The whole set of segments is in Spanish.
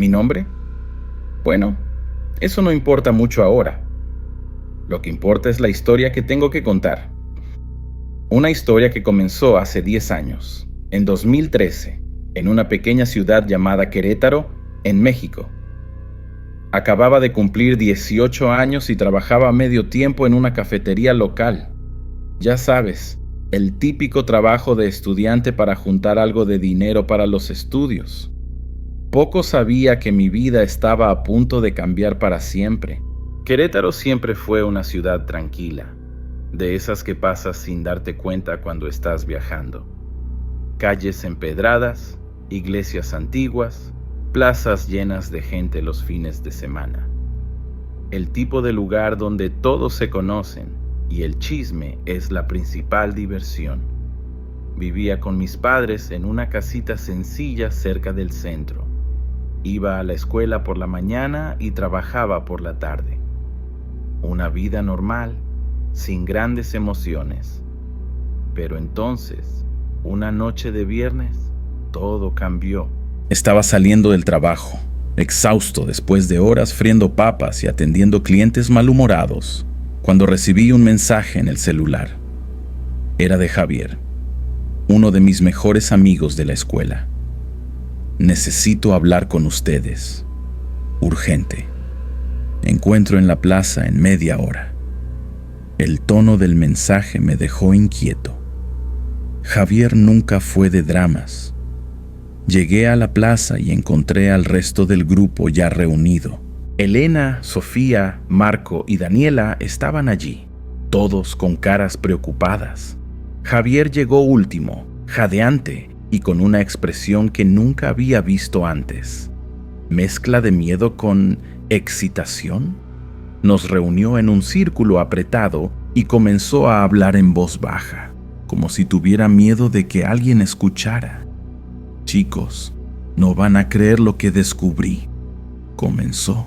¿Mi nombre? Bueno, eso no importa mucho ahora. Lo que importa es la historia que tengo que contar. Una historia que comenzó hace 10 años, en 2013, en una pequeña ciudad llamada Querétaro, en México. Acababa de cumplir 18 años y trabajaba a medio tiempo en una cafetería local. Ya sabes, el típico trabajo de estudiante para juntar algo de dinero para los estudios. Poco sabía que mi vida estaba a punto de cambiar para siempre. Querétaro siempre fue una ciudad tranquila, de esas que pasas sin darte cuenta cuando estás viajando. Calles empedradas, iglesias antiguas, plazas llenas de gente los fines de semana. El tipo de lugar donde todos se conocen y el chisme es la principal diversión. Vivía con mis padres en una casita sencilla cerca del centro. Iba a la escuela por la mañana y trabajaba por la tarde. Una vida normal, sin grandes emociones. Pero entonces, una noche de viernes, todo cambió. Estaba saliendo del trabajo, exhausto después de horas friendo papas y atendiendo clientes malhumorados, cuando recibí un mensaje en el celular. Era de Javier, uno de mis mejores amigos de la escuela. Necesito hablar con ustedes. Urgente. Encuentro en la plaza en media hora. El tono del mensaje me dejó inquieto. Javier nunca fue de dramas. Llegué a la plaza y encontré al resto del grupo ya reunido. Elena, Sofía, Marco y Daniela estaban allí, todos con caras preocupadas. Javier llegó último, jadeante y con una expresión que nunca había visto antes. Mezcla de miedo con excitación. Nos reunió en un círculo apretado y comenzó a hablar en voz baja, como si tuviera miedo de que alguien escuchara. Chicos, no van a creer lo que descubrí, comenzó,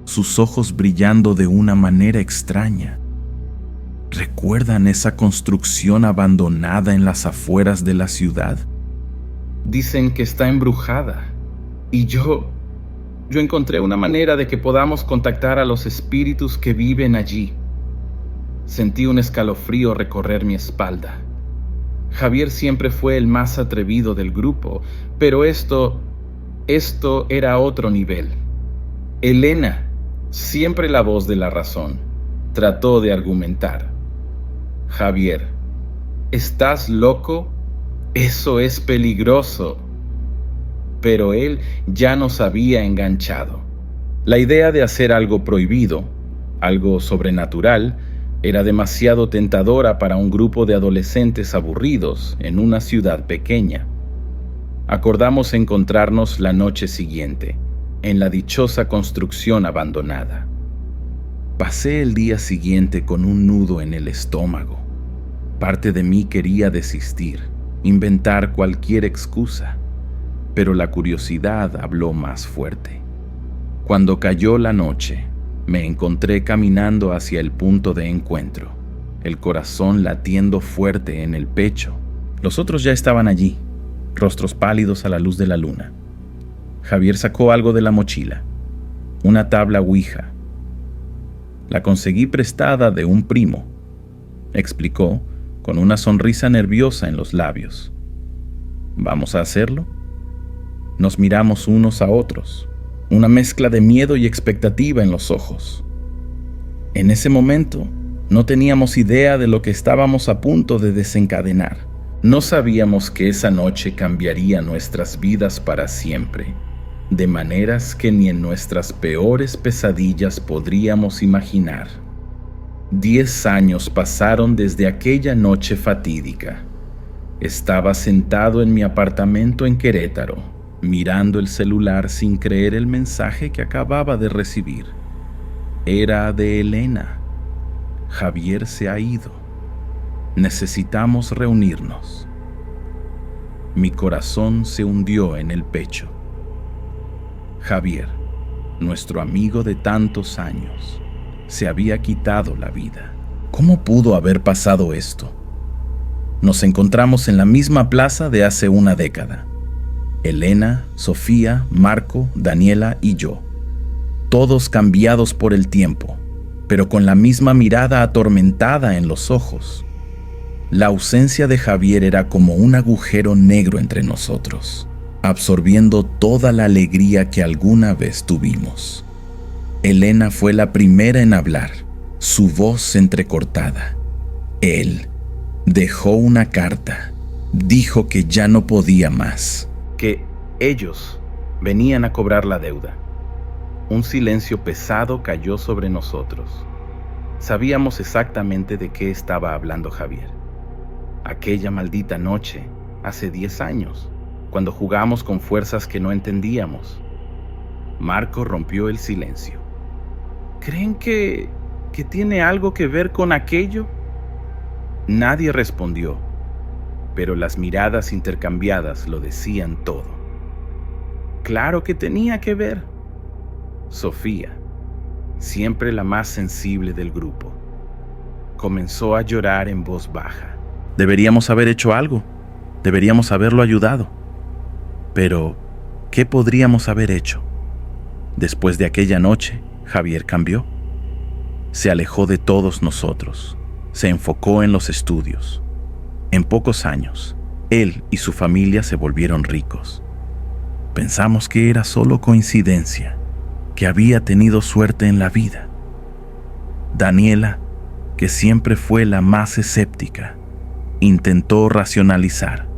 sus ojos brillando de una manera extraña. ¿Recuerdan esa construcción abandonada en las afueras de la ciudad? Dicen que está embrujada, y yo encontré una manera de que podamos contactar a los espíritus que viven allí. Sentí un escalofrío recorrer mi espalda. Javier siempre fue el más atrevido del grupo, pero esto era otro nivel. Elena, siempre la voz de la razón, trató de argumentar. Javier, ¿estás loco? Eso es peligroso. Pero él ya nos había enganchado. La idea de hacer algo prohibido, algo sobrenatural, era demasiado tentadora para un grupo de adolescentes aburridos en una ciudad pequeña. Acordamos encontrarnos la noche siguiente, en la dichosa construcción abandonada. Pasé el día siguiente con un nudo en el estómago. Parte de mí quería desistir, inventar cualquier excusa, pero la curiosidad habló más fuerte. Cuando cayó la noche, me encontré caminando hacia el punto de encuentro, el corazón latiendo fuerte en el pecho. Los otros ya estaban allí, rostros pálidos a la luz de la luna. Javier sacó algo de la mochila, una tabla Ouija. La conseguí prestada de un primo, explicó con una sonrisa nerviosa en los labios. ¿Vamos a hacerlo? Nos miramos unos a otros, una mezcla de miedo y expectativa en los ojos. En ese momento, no teníamos idea de lo que estábamos a punto de desencadenar. No sabíamos que esa noche cambiaría nuestras vidas para siempre, de maneras que ni en nuestras peores pesadillas podríamos imaginar. 10 años pasaron desde aquella noche fatídica. Estaba sentado en mi apartamento en Querétaro, mirando el celular sin creer el mensaje que acababa de recibir. Era de Elena. Javier se ha ido. Necesitamos reunirnos. Mi corazón se hundió en el pecho. Javier, nuestro amigo de tantos años, se había quitado la vida. ¿Cómo pudo haber pasado esto? Nos encontramos en la misma plaza de hace una década. Elena, Sofía, Marco, Daniela y yo. Todos cambiados por el tiempo, pero con la misma mirada atormentada en los ojos. La ausencia de Javier era como un agujero negro entre nosotros, absorbiendo toda la alegría que alguna vez tuvimos. Elena fue la primera en hablar, su voz entrecortada. Él dejó una carta, dijo que ya no podía más. Que ellos venían a cobrar la deuda. Un silencio pesado cayó sobre nosotros. Sabíamos exactamente de qué estaba hablando Javier. Aquella maldita noche, hace 10 años, cuando jugamos con fuerzas que no entendíamos. Marco rompió el silencio. ¿Creen que tiene algo que ver con aquello? Nadie respondió, pero las miradas intercambiadas lo decían todo. Claro que tenía que ver. Sofía, siempre la más sensible del grupo, comenzó a llorar en voz baja. Deberíamos haber hecho algo. Deberíamos haberlo ayudado. Pero, ¿qué podríamos haber hecho? Después de aquella noche, Javier cambió. Se alejó de todos nosotros. Se enfocó en los estudios. En pocos años, él y su familia se volvieron ricos. Pensamos que era solo coincidencia, que había tenido suerte en la vida. Daniela, que siempre fue la más escéptica, intentó racionalizar.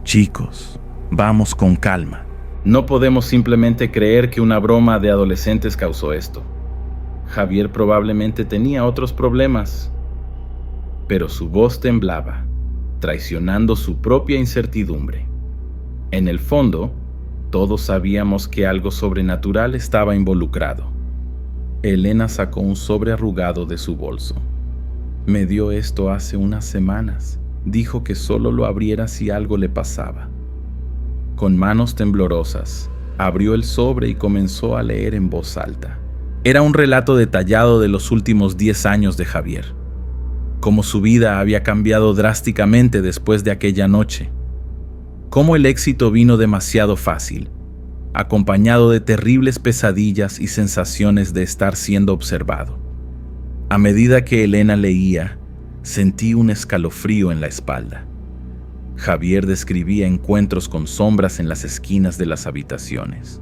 Chicos, vamos con calma. No podemos simplemente creer que una broma de adolescentes causó esto. Javier probablemente tenía otros problemas, pero su voz temblaba, traicionando su propia incertidumbre. En el fondo, todos sabíamos que algo sobrenatural estaba involucrado. Elena sacó un sobre arrugado de su bolso. Me dio esto hace unas semanas. Dijo que solo lo abriera si algo le pasaba. Con manos temblorosas, abrió el sobre y comenzó a leer en voz alta. Era un relato detallado de los últimos 10 años de Javier. Cómo su vida había cambiado drásticamente después de aquella noche. Cómo el éxito vino demasiado fácil, acompañado de terribles pesadillas y sensaciones de estar siendo observado. A medida que Elena leía, sentí un escalofrío en la espalda. Javier describía encuentros con sombras en las esquinas de las habitaciones,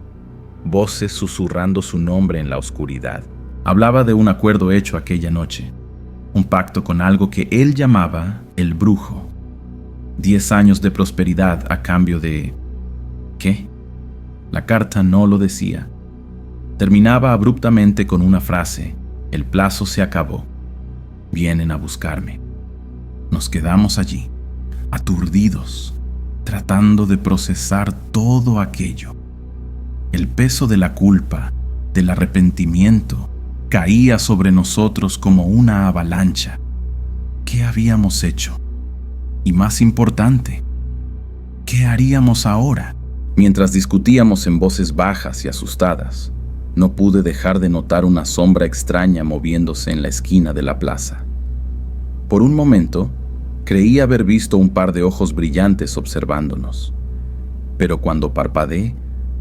voces susurrando su nombre en la oscuridad. Hablaba de un acuerdo hecho aquella noche, un pacto con algo que él llamaba el brujo. 10 años de prosperidad a cambio de... ¿qué? La carta no lo decía. Terminaba abruptamente con una frase: el plazo se acabó. Vienen a buscarme. Nos quedamos allí, aturdidos, tratando de procesar todo aquello. El peso de la culpa, del arrepentimiento, caía sobre nosotros como una avalancha. ¿Qué habíamos hecho? Y más importante, ¿qué haríamos ahora? Mientras discutíamos en voces bajas y asustadas, no pude dejar de notar una sombra extraña moviéndose en la esquina de la plaza. Por un momento, creí haber visto un par de ojos brillantes observándonos, pero cuando parpadeé,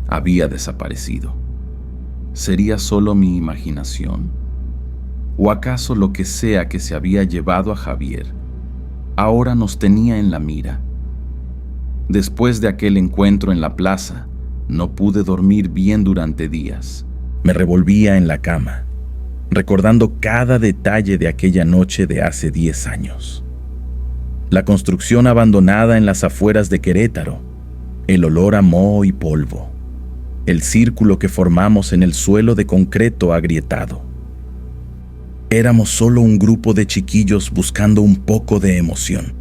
había desaparecido. ¿Sería solo mi imaginación? ¿O acaso lo que sea que se había llevado a Javier ahora nos tenía en la mira? Después de aquel encuentro en la plaza, no pude dormir bien durante días. Me revolvía en la cama, recordando cada detalle de aquella noche de hace 10 años. La construcción abandonada en las afueras de Querétaro, el olor a moho y polvo, el círculo que formamos en el suelo de concreto agrietado. Éramos solo un grupo de chiquillos buscando un poco de emoción.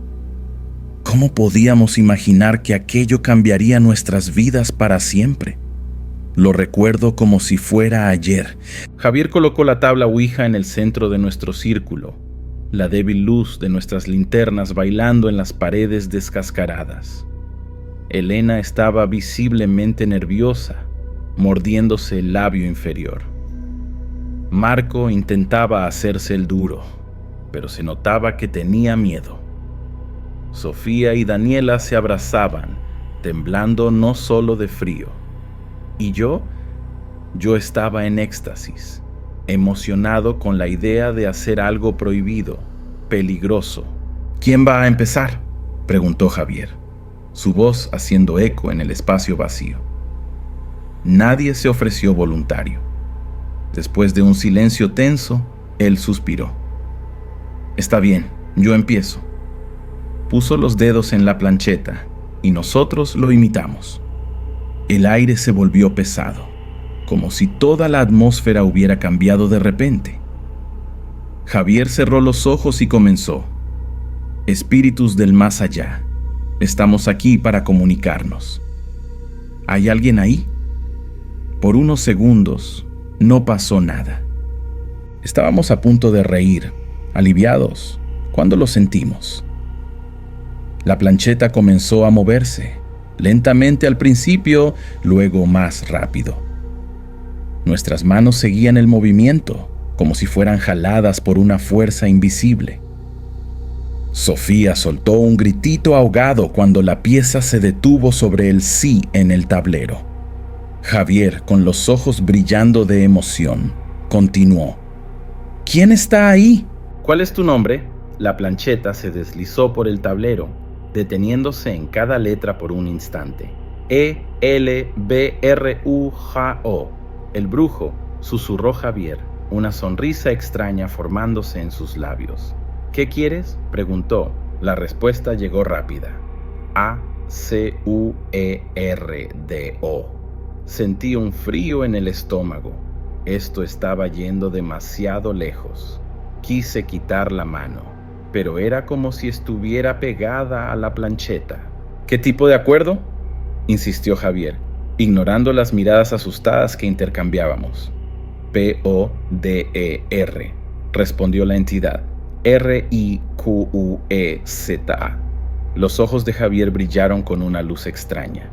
¿Cómo podíamos imaginar que aquello cambiaría nuestras vidas para siempre? Lo recuerdo como si fuera ayer. Javier colocó la tabla Ouija en el centro de nuestro círculo, la débil luz de nuestras linternas bailando en las paredes descascaradas. Elena estaba visiblemente nerviosa, mordiéndose el labio inferior. Marco intentaba hacerse el duro, pero se notaba que tenía miedo. Sofía y Daniela se abrazaban, temblando no solo de frío. Y yo estaba en éxtasis, emocionado con la idea de hacer algo prohibido, peligroso. ¿Quién va a empezar?, preguntó Javier, su voz haciendo eco en el espacio vacío. Nadie se ofreció voluntario. Después de un silencio tenso, él suspiró. Está bien, yo empiezo. Puso los dedos en la plancheta y nosotros lo imitamos. El aire se volvió pesado, como si toda la atmósfera hubiera cambiado de repente. Javier cerró los ojos y comenzó. Espíritus del más allá, estamos aquí para comunicarnos. ¿Hay alguien ahí? Por unos segundos no pasó nada. Estábamos a punto de reír, aliviados, cuando lo sentimos. La plancheta comenzó a moverse, lentamente al principio, luego más rápido. Nuestras manos seguían el movimiento, como si fueran jaladas por una fuerza invisible. Sofía soltó un gritito ahogado cuando la pieza se detuvo sobre el sí en el tablero. Javier, con los ojos brillando de emoción, continuó. ¿Quién está ahí? ¿Cuál es tu nombre? La plancheta se deslizó por el tablero, deteniéndose en cada letra por un instante. E-L-B-R-U-J-O. El brujo, susurró Javier, una sonrisa extraña formándose en sus labios. ¿Qué quieres?, preguntó. La respuesta llegó rápida. A-C-U-E-R-D-O. Sentí un frío en el estómago. Esto estaba yendo demasiado lejos. Quise quitar la mano, pero era como si estuviera pegada a la plancheta. ¿Qué tipo de acuerdo?, insistió Javier, ignorando las miradas asustadas que intercambiábamos. P-O-D-E-R, respondió la entidad. R-I-Q-U-E-Z-A. Los ojos de Javier brillaron con una luz extraña.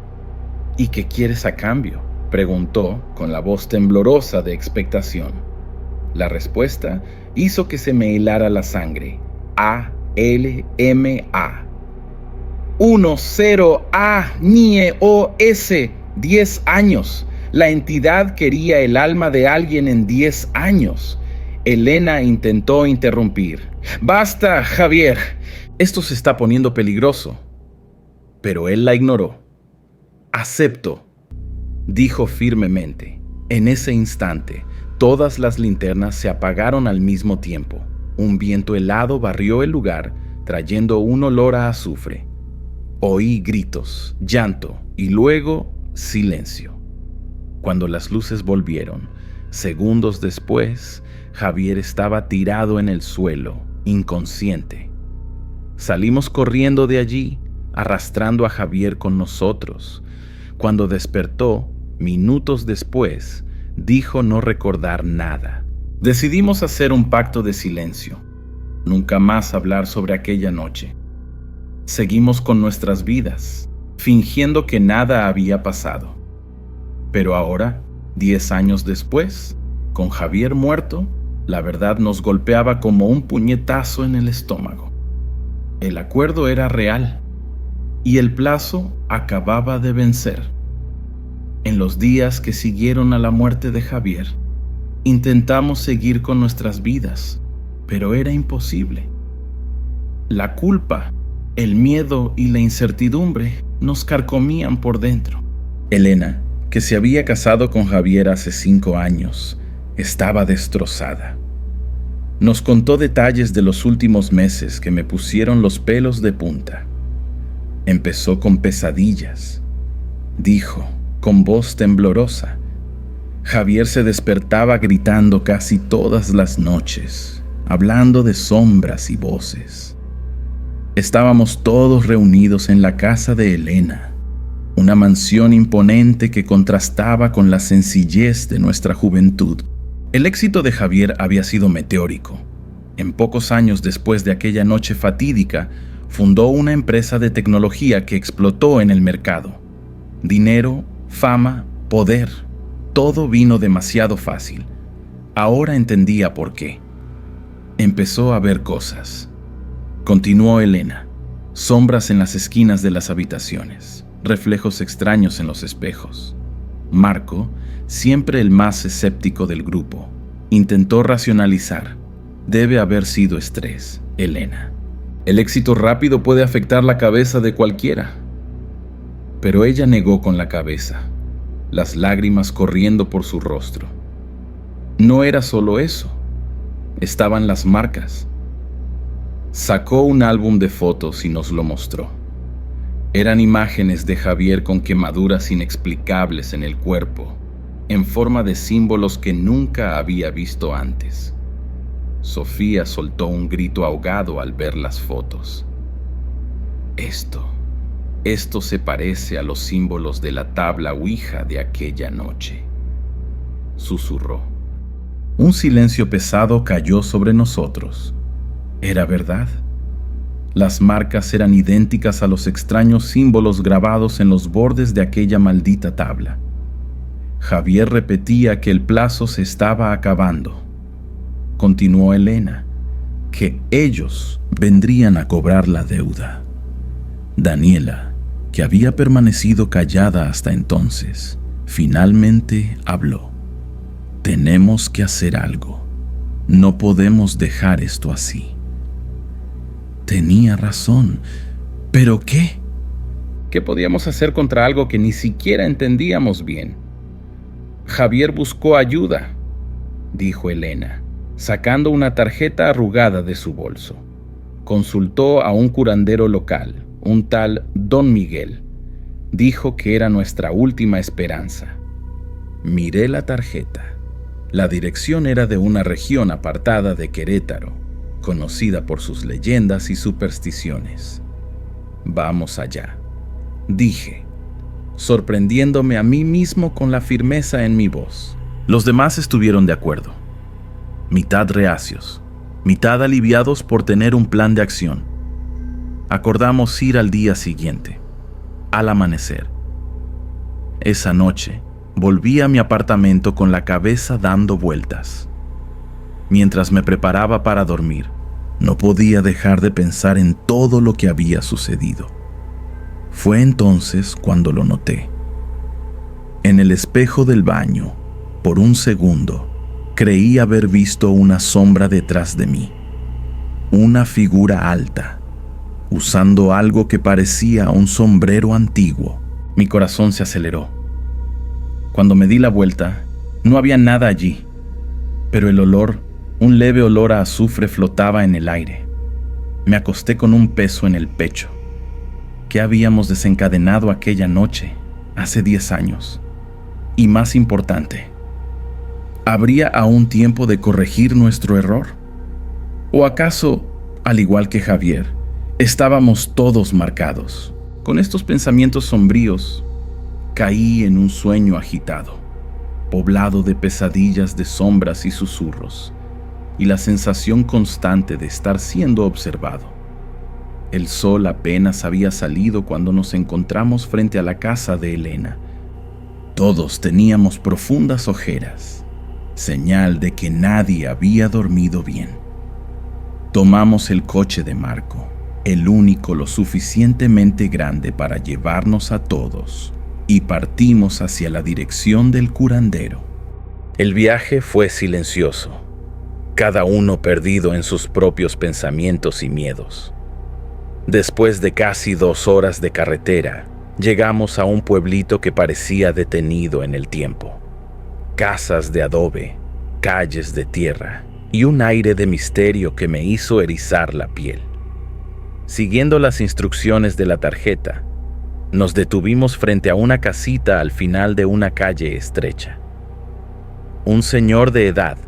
¿Y qué quieres a cambio?, preguntó con la voz temblorosa de expectación. La respuesta hizo que se me helara la sangre. A-L-M-A. 10-A-N-I-E-O-S. 10 años. La entidad quería el alma de alguien en 10 años. Elena intentó interrumpir. Basta, Javier. Esto se está poniendo peligroso. Pero él la ignoró. Acepto, dijo firmemente. En ese instante, todas las linternas se apagaron al mismo tiempo. Un viento helado barrió el lugar, trayendo un olor a azufre. Oí gritos, llanto y luego silencio. Cuando las luces volvieron, segundos después, Javier estaba tirado en el suelo, inconsciente. Salimos corriendo de allí, arrastrando a Javier con nosotros. Cuando despertó, minutos después, dijo no recordar nada. Decidimos hacer un pacto de silencio. Nunca más hablar sobre aquella noche. Seguimos con nuestras vidas, fingiendo que nada había pasado. Pero ahora, 10 años después, con Javier muerto, la verdad nos golpeaba como un puñetazo en el estómago. El acuerdo era real y el plazo acababa de vencer. En los días que siguieron a la muerte de Javier, intentamos seguir con nuestras vidas, pero era imposible. La culpa, el miedo y la incertidumbre nos carcomían por dentro. Elena, que se había casado con Javier hace 5 años, estaba destrozada. Nos contó detalles de los últimos meses que me pusieron los pelos de punta. Empezó con pesadillas. Dijo, con voz temblorosa. Javier se despertaba gritando casi todas las noches, hablando de sombras y voces. Estábamos todos reunidos en la casa de Elena, una mansión imponente que contrastaba con la sencillez de nuestra juventud. El éxito de Javier había sido meteórico. En pocos años después de aquella noche fatídica, fundó una empresa de tecnología que explotó en el mercado. Dinero, fama, poder, todo vino demasiado fácil. Ahora entendía por qué. Empezó a ver cosas. Continuó Elena, sombras en las esquinas de las habitaciones, reflejos extraños en los espejos. Marco, siempre el más escéptico del grupo, intentó racionalizar. Debe haber sido estrés, Elena. El éxito rápido puede afectar la cabeza de cualquiera. Pero ella negó con la cabeza, las lágrimas corriendo por su rostro. No era solo eso, estaban las marcas. Sacó un álbum de fotos y nos lo mostró. Eran imágenes de Javier con quemaduras inexplicables en el cuerpo, en forma de símbolos que nunca había visto antes. Sofía soltó un grito ahogado al ver las fotos. Esto se parece a los símbolos de la tabla Ouija de aquella noche, susurró. Un silencio pesado cayó sobre nosotros. Era verdad. Las marcas eran idénticas a los extraños símbolos grabados en los bordes de aquella maldita tabla. Javier repetía que el plazo se estaba acabando. Continuó Elena, que ellos vendrían a cobrar la deuda. Daniela, que había permanecido callada hasta entonces, finalmente habló. Tenemos que hacer algo. No podemos dejar esto así. Tenía razón. ¿Pero qué? ¿Qué podíamos hacer contra algo que ni siquiera entendíamos bien? Javier buscó ayuda, dijo Elena, sacando una tarjeta arrugada de su bolso. Consultó a un curandero local, un tal Don Miguel. Dijo que era nuestra última esperanza. Miré la tarjeta. La dirección era de una región apartada de Querétaro, conocida por sus leyendas y supersticiones. Vamos allá, dije, sorprendiéndome a mí mismo con la firmeza en mi voz. Los demás estuvieron de acuerdo, mitad reacios, mitad aliviados por tener un plan de acción. Acordamos ir al día siguiente, al amanecer. Esa noche, volví a mi apartamento con la cabeza dando vueltas. Mientras me preparaba para dormir, no podía dejar de pensar en todo lo que había sucedido. Fue entonces cuando lo noté. En el espejo del baño, por un segundo, creí haber visto una sombra detrás de mí. Una figura alta, usando algo que parecía un sombrero antiguo. Mi corazón se aceleró. Cuando me di la vuelta, no había nada allí, pero el olor, un leve olor a azufre, flotaba en el aire. Me acosté con un peso en el pecho. ¿Qué habíamos desencadenado aquella noche, hace 10 años? Y más importante, ¿habría aún tiempo de corregir nuestro error? ¿O acaso, al igual que Javier, estábamos todos marcados? Con estos pensamientos sombríos, caí en un sueño agitado, poblado de pesadillas de sombras y susurros, y la sensación constante de estar siendo observado. El sol apenas había salido cuando nos encontramos frente a la casa de Elena. Todos teníamos profundas ojeras, señal de que nadie había dormido bien. Tomamos el coche de Marco, el único lo suficientemente grande para llevarnos a todos, y partimos hacia la dirección del curandero. El viaje fue silencioso, cada uno perdido en sus propios pensamientos y miedos. Después de casi 2 horas de carretera, llegamos a un pueblito que parecía detenido en el tiempo. Casas de adobe, calles de tierra y un aire de misterio que me hizo erizar la piel. Siguiendo las instrucciones de la tarjeta, nos detuvimos frente a una casita al final de una calle estrecha. Un señor de edad,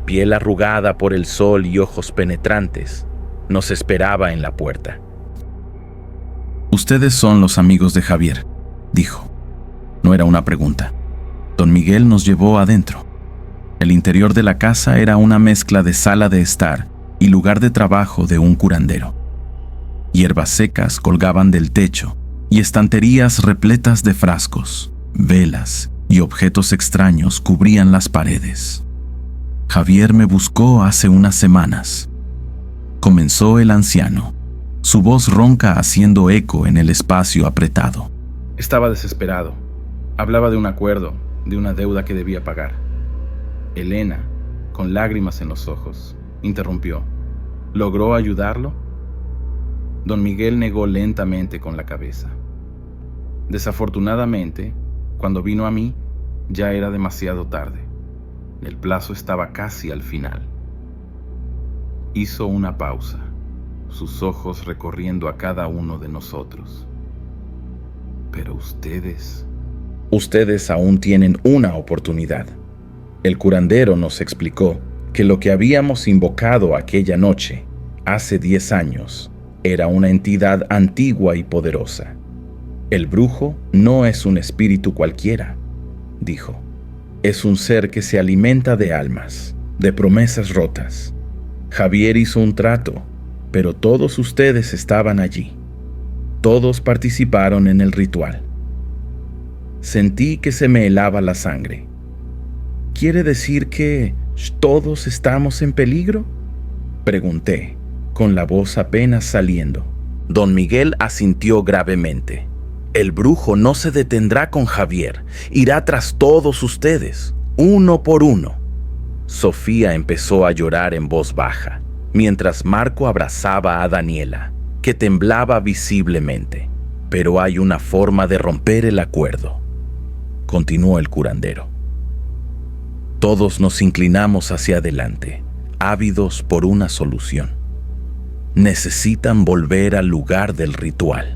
piel arrugada por el sol y ojos penetrantes, nos esperaba en la puerta. «Ustedes son los amigos de Javier», dijo. No era una pregunta. Don Miguel nos llevó adentro. El interior de la casa era una mezcla de sala de estar y lugar de trabajo de un curandero. Hierbas secas colgaban del techo y estanterías repletas de frascos, velas y objetos extraños cubrían las paredes. Javier me buscó hace unas semanas. Comenzó el anciano, su voz ronca haciendo eco en el espacio apretado. Estaba desesperado. Hablaba de un acuerdo, de una deuda que debía pagar. Elena, con lágrimas en los ojos, interrumpió. ¿Logró ayudarlo? Don Miguel negó lentamente con la cabeza. Desafortunadamente, cuando vino a mí, ya era demasiado tarde. El plazo estaba casi al final. Hizo una pausa, sus ojos recorriendo a cada uno de nosotros. Pero ustedes aún tienen una oportunidad. El curandero nos explicó que lo que habíamos invocado aquella noche, hace 10 años, era una entidad antigua y poderosa. El brujo no es un espíritu cualquiera, dijo. Es un ser que se alimenta de almas, de promesas rotas. Javier hizo un trato, pero todos ustedes estaban allí. Todos participaron en el ritual. Sentí que se me helaba la sangre. ¿Quiere decir que todos estamos en peligro?, pregunté, con la voz apenas saliendo. Don Miguel asintió gravemente. El brujo no se detendrá con Javier, irá tras todos ustedes, uno por uno. Sofía empezó a llorar en voz baja, mientras Marco abrazaba a Daniela, que temblaba visiblemente. Pero hay una forma de romper el acuerdo, continuó el curandero. Todos nos inclinamos hacia adelante, ávidos por una solución. Necesitan volver al lugar del ritual.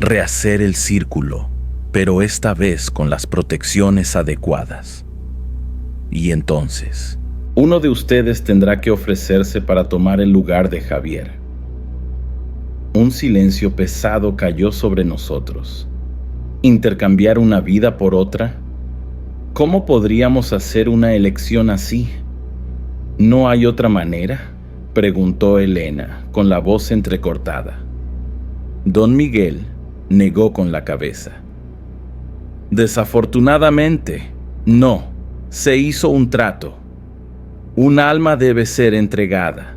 Rehacer el círculo, pero esta vez con las protecciones adecuadas. Y entonces, uno de ustedes tendrá que ofrecerse para tomar el lugar de Javier. Un silencio pesado cayó sobre nosotros. ¿Intercambiar una vida por otra? ¿Cómo podríamos hacer una elección así? ¿No hay otra manera?, preguntó Elena, con la voz entrecortada. Don Miguel negó con la cabeza. Desafortunadamente, no. Se hizo un trato. Un alma debe ser entregada.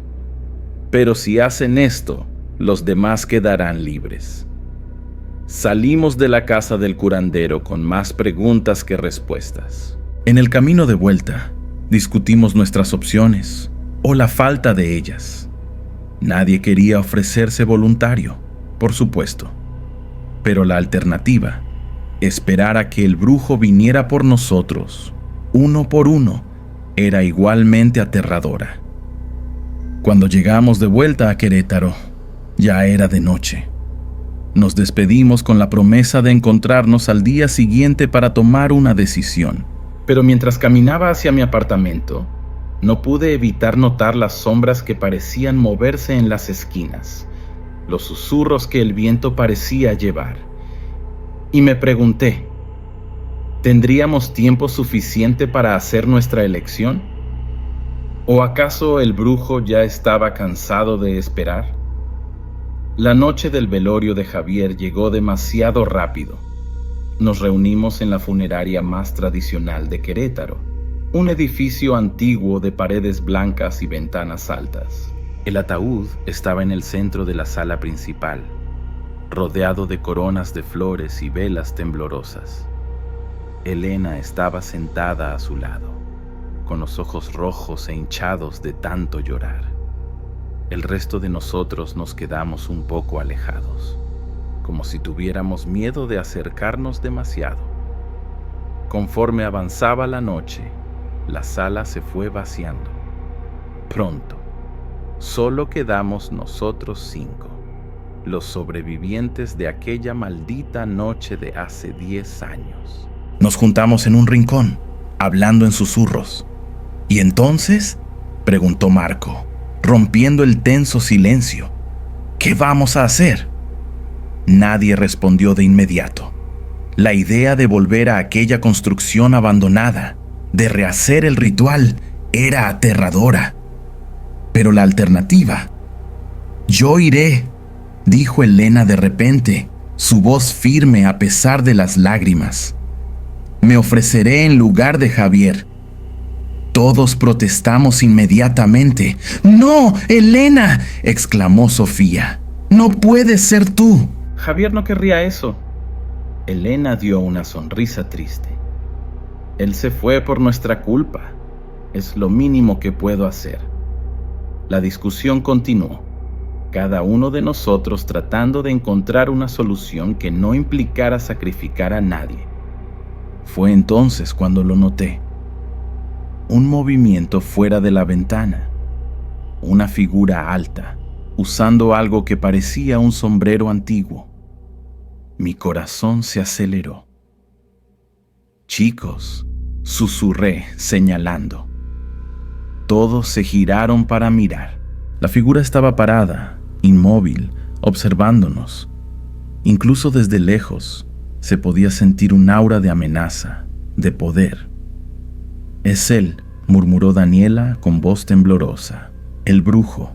Pero si hacen esto, los demás quedarán libres. Salimos de la casa del curandero con más preguntas que respuestas. En el camino de vuelta, discutimos nuestras opciones, o la falta de ellas. Nadie quería ofrecerse voluntario, por supuesto. Pero la alternativa, esperar a que el brujo viniera por nosotros, uno por uno, era igualmente aterradora. Cuando llegamos de vuelta a Querétaro, ya era de noche. Nos despedimos con la promesa de encontrarnos al día siguiente para tomar una decisión. Pero mientras caminaba hacia mi apartamento, no pude evitar notar las sombras que parecían moverse en las esquinas, los susurros que el viento parecía llevar. Y me pregunté, ¿tendríamos tiempo suficiente para hacer nuestra elección? ¿O acaso el brujo ya estaba cansado de esperar? La noche del velorio de Javier llegó demasiado rápido. Nos reunimos en la funeraria más tradicional de Querétaro, un edificio antiguo de paredes blancas y ventanas altas. El ataúd estaba en el centro de la sala principal, rodeado de coronas de flores y velas temblorosas. Elena estaba sentada a su lado, con los ojos rojos e hinchados de tanto llorar. El resto de nosotros nos quedamos un poco alejados, como si tuviéramos miedo de acercarnos demasiado. Conforme avanzaba la noche, la sala se fue vaciando. Pronto, solo quedamos nosotros 5, los sobrevivientes de aquella maldita noche de hace 10 años. Nos juntamos en un rincón, hablando en susurros. ¿Y entonces?, preguntó Marco, rompiendo el tenso silencio. ¿Qué vamos a hacer? Nadie respondió de inmediato. La idea de volver a aquella construcción abandonada, de rehacer el ritual, era aterradora. Pero la alternativa... Yo iré, dijo Elena de repente, su voz firme a pesar de las lágrimas. Me ofreceré en lugar de Javier. Todos protestamos inmediatamente. ¡No, Elena!, exclamó Sofía. ¡No puedes ser tú! Javier no querría eso. Elena dio una sonrisa triste. Él se fue por nuestra culpa. Es lo mínimo que puedo hacer. La discusión continuó, cada uno de nosotros tratando de encontrar una solución que no implicara sacrificar a nadie. Fue entonces cuando lo noté. Un movimiento fuera de la ventana. Una figura alta, usando algo que parecía un sombrero antiguo. Mi corazón se aceleró. «Chicos», susurré señalando. Todos se giraron para mirar. La figura estaba parada, inmóvil, observándonos. Incluso desde lejos se podía sentir un aura de amenaza, de poder. «Es él», murmuró Daniela con voz temblorosa. «El brujo».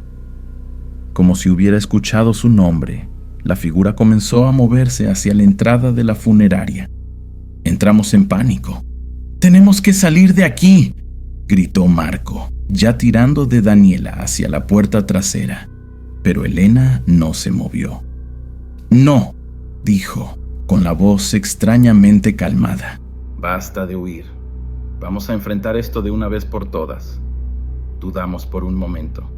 Como si hubiera escuchado su nombre, la figura comenzó a moverse hacia la entrada de la funeraria. Entramos en pánico. «¡Tenemos que salir de aquí!», gritó Marco, ya tirando de Daniela hacia la puerta trasera. Pero Elena no se movió. «No», dijo, con la voz extrañamente calmada. «Basta de huir. Vamos a enfrentar esto de una vez por todas». Dudamos por un momento,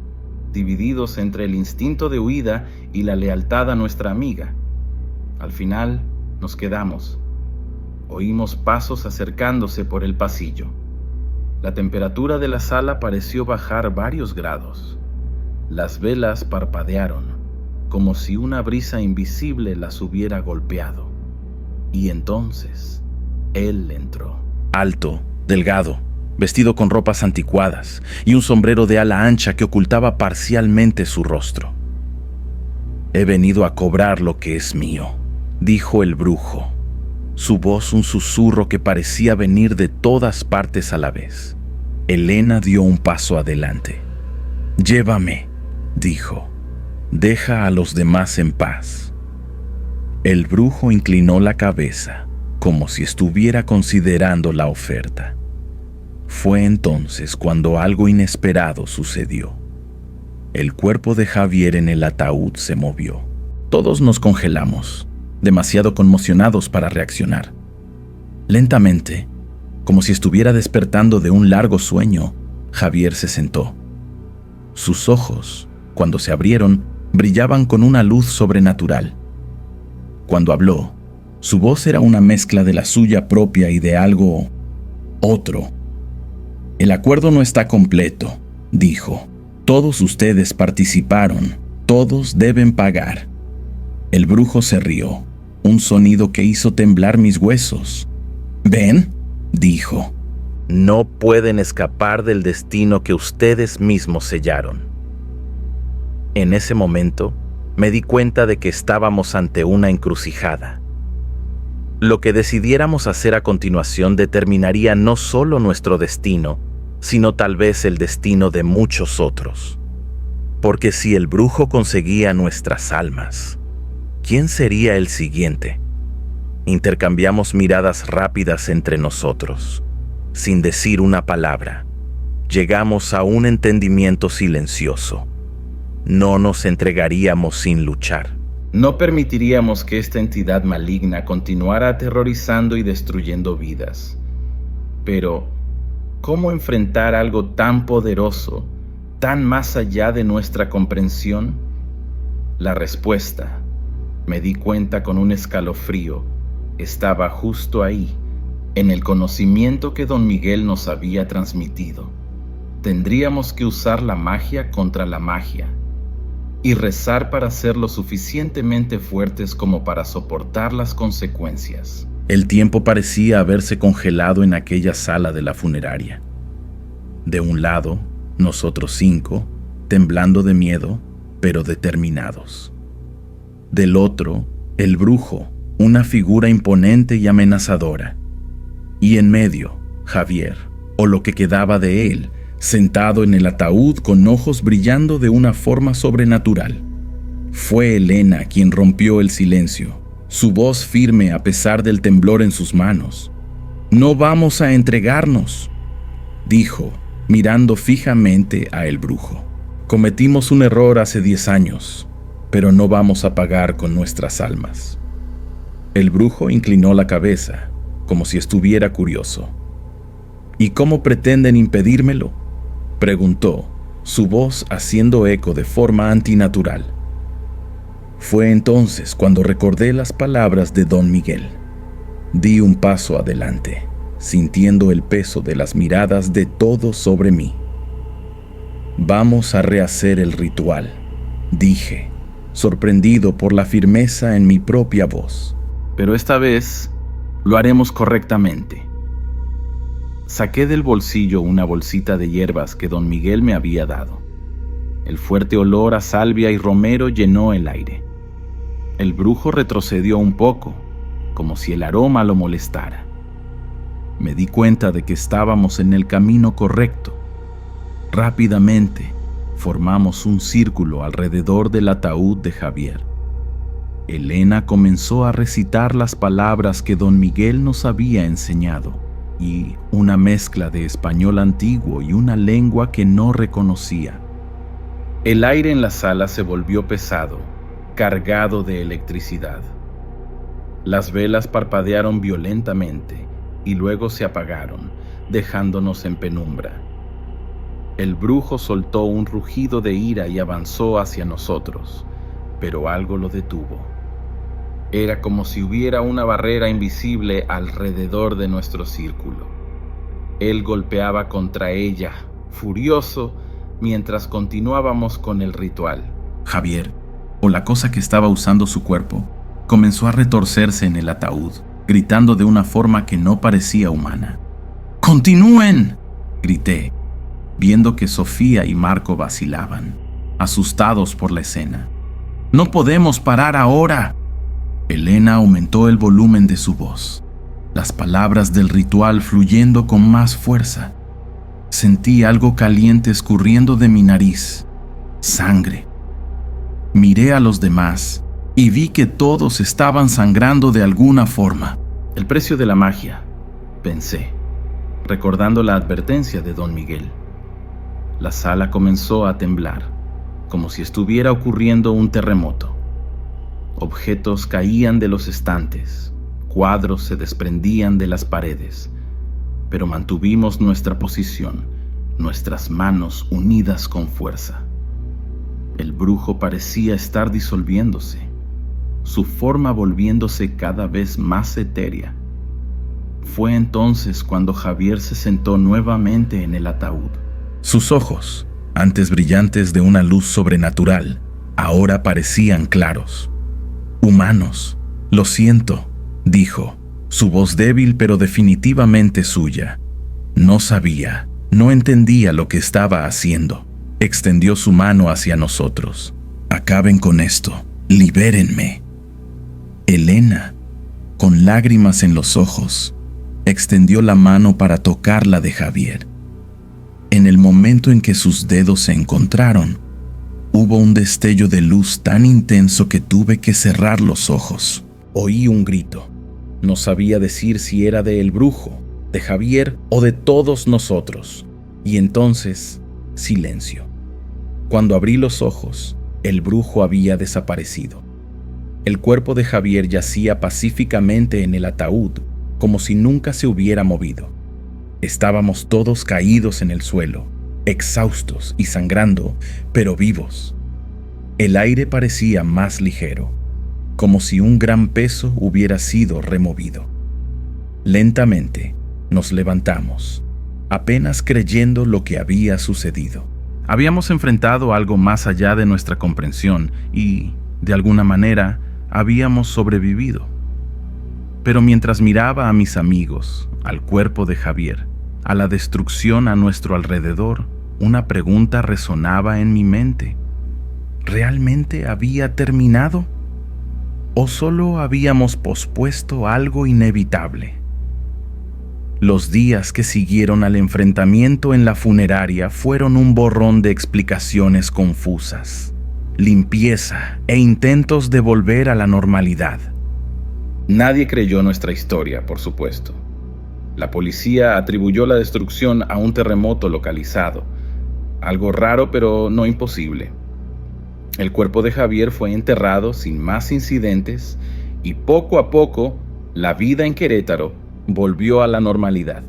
divididos entre el instinto de huida y la lealtad a nuestra amiga. Al final, nos quedamos. Oímos pasos acercándose por el pasillo. La temperatura de la sala pareció bajar varios grados. Las velas parpadearon, como si una brisa invisible las hubiera golpeado. Y entonces, él entró. Alto, delgado, vestido con ropas anticuadas y un sombrero de ala ancha que ocultaba parcialmente su rostro. «He venido a cobrar lo que es mío», dijo el brujo, su voz un susurro que parecía venir de todas partes a la vez. Elena dio un paso adelante. «Llévame», dijo. «Deja a los demás en paz». El brujo inclinó la cabeza, como si estuviera considerando la oferta. Fue entonces cuando algo inesperado sucedió. El cuerpo de Javier en el ataúd se movió. Todos nos congelamos, demasiado conmocionados para reaccionar. Lentamente, como si estuviera despertando de un largo sueño, Javier se sentó. Sus ojos, cuando se abrieron, brillaban con una luz sobrenatural. Cuando habló, su voz era una mezcla de la suya propia y de algo otro. «El acuerdo no está completo», dijo. «Todos ustedes participaron, todos deben pagar». El brujo se rió, un sonido que hizo temblar mis huesos. «¿Ven?», dijo. «No pueden escapar del destino que ustedes mismos sellaron». En ese momento, me di cuenta de que estábamos ante una encrucijada. Lo que decidiéramos hacer a continuación determinaría no solo nuestro destino, sino tal vez el destino de muchos otros. Porque si el brujo conseguía nuestras almas, ¿quién sería el siguiente? Intercambiamos miradas rápidas entre nosotros. Sin decir una palabra, llegamos a un entendimiento silencioso. No nos entregaríamos sin luchar. No permitiríamos que esta entidad maligna continuara aterrorizando y destruyendo vidas. Pero, ¿cómo enfrentar algo tan poderoso, tan más allá de nuestra comprensión? La respuesta, me di cuenta con un escalofrío, estaba justo ahí, en el conocimiento que don Miguel nos había transmitido. Tendríamos que usar la magia contra la magia y rezar para ser lo suficientemente fuertes como para soportar las consecuencias. El tiempo parecía haberse congelado en aquella sala de la funeraria. De un lado, nosotros 5, temblando de miedo, pero determinados. Del otro, el brujo, una figura imponente y amenazadora. Y en medio, Javier, o lo que quedaba de él, sentado en el ataúd con ojos brillando de una forma sobrenatural. Fue Elena quien rompió el silencio, su voz firme a pesar del temblor en sus manos. «No vamos a entregarnos», dijo, mirando fijamente a el brujo. «Cometimos un error hace 10 años, pero no vamos a pagar con nuestras almas». El brujo inclinó la cabeza, como si estuviera curioso. ¿Y cómo pretenden impedírmelo?, preguntó, su voz haciendo eco de forma antinatural. Fue entonces cuando recordé las palabras de don Miguel. Di un paso adelante, sintiendo el peso de las miradas de todos sobre mí. Vamos a rehacer el ritual, dije, sorprendido por la firmeza en mi propia voz. Pero esta vez lo haremos correctamente. Saqué del bolsillo una bolsita de hierbas que don Miguel me había dado. El fuerte olor a salvia y romero llenó el aire. El brujo retrocedió un poco, como si el aroma lo molestara. Me di cuenta de que estábamos en el camino correcto. Rápidamente formamos un círculo alrededor del ataúd de Javier. Elena comenzó a recitar las palabras que don Miguel nos había enseñado, y una mezcla de español antiguo y una lengua que no reconocía. El aire en la sala se volvió pesado, cargado de electricidad. Las velas parpadearon violentamente y luego se apagaron, dejándonos en penumbra. El brujo soltó un rugido de ira y avanzó hacia nosotros, pero algo lo detuvo. Era como si hubiera una barrera invisible alrededor de nuestro círculo. Él golpeaba contra ella, furioso, mientras continuábamos con el ritual. Javier, o la cosa que estaba usando su cuerpo, comenzó a retorcerse en el ataúd, gritando de una forma que no parecía humana. ¡Continúen!, grité, viendo que Sofía y Marco vacilaban, asustados por la escena. ¡No podemos parar ahora! Elena aumentó el volumen de su voz, las palabras del ritual fluyendo con más fuerza. Sentí algo caliente escurriendo de mi nariz, sangre. Miré a los demás y vi que todos estaban sangrando de alguna forma. El precio de la magia, pensé, recordando la advertencia de don Miguel. La sala comenzó a temblar, como si estuviera ocurriendo un terremoto. Objetos caían de los estantes, cuadros se desprendían de las paredes, pero mantuvimos nuestra posición, nuestras manos unidas con fuerza. El brujo parecía estar disolviéndose, su forma volviéndose cada vez más etérea. Fue entonces cuando Javier se sentó nuevamente en el ataúd. Sus ojos, antes brillantes de una luz sobrenatural, ahora parecían claros. «Humanos, lo siento», dijo, su voz débil pero definitivamente suya. No sabía, no entendía lo que estaba haciendo. Extendió su mano hacia nosotros. «Acaben con esto, libérenme». Elena, con lágrimas en los ojos, extendió la mano para tocar la de Javier. En el momento en que sus dedos se encontraron, hubo un destello de luz tan intenso que tuve que cerrar los ojos. Oí un grito. No sabía decir si era de el brujo, de Javier o de todos nosotros. Y entonces, silencio. Cuando abrí los ojos, el brujo había desaparecido. El cuerpo de Javier yacía pacíficamente en el ataúd, como si nunca se hubiera movido. Estábamos todos caídos en el suelo, exhaustos y sangrando, pero vivos. El aire parecía más ligero, como si un gran peso hubiera sido removido. Lentamente nos levantamos, apenas creyendo lo que había sucedido. Habíamos enfrentado algo más allá de nuestra comprensión y, de alguna manera, habíamos sobrevivido. Pero mientras miraba a mis amigos, al cuerpo de Javier, a la destrucción a nuestro alrededor, una pregunta resonaba en mi mente. ¿Realmente había terminado? ¿O solo habíamos pospuesto algo inevitable? Los días que siguieron al enfrentamiento en la funeraria fueron un borrón de explicaciones confusas, limpieza e intentos de volver a la normalidad. Nadie creyó nuestra historia, por supuesto. La policía atribuyó la destrucción a un terremoto localizado, algo raro pero no imposible. El cuerpo de Javier fue enterrado sin más incidentes y poco a poco la vida en Querétaro volvió a la normalidad.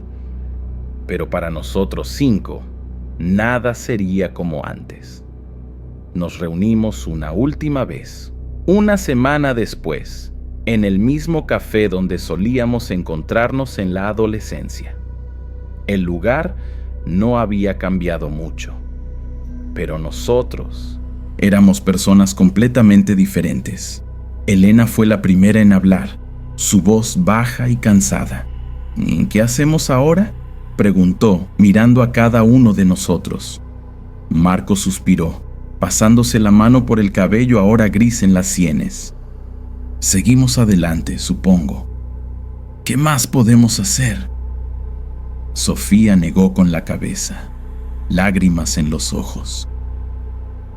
Pero para nosotros 5, nada sería como antes. Nos reunimos una última vez, una semana después, en el mismo café donde solíamos encontrarnos en la adolescencia. El lugar no había cambiado mucho, pero nosotros éramos personas completamente diferentes. Elena fue la primera en hablar, su voz baja y cansada. ¿Qué hacemos ahora?, preguntó, mirando a cada uno de nosotros. Marco suspiró, pasándose la mano por el cabello ahora gris en las sienes. Seguimos adelante, supongo. ¿Qué más podemos hacer? Sofía negó con la cabeza, lágrimas en los ojos.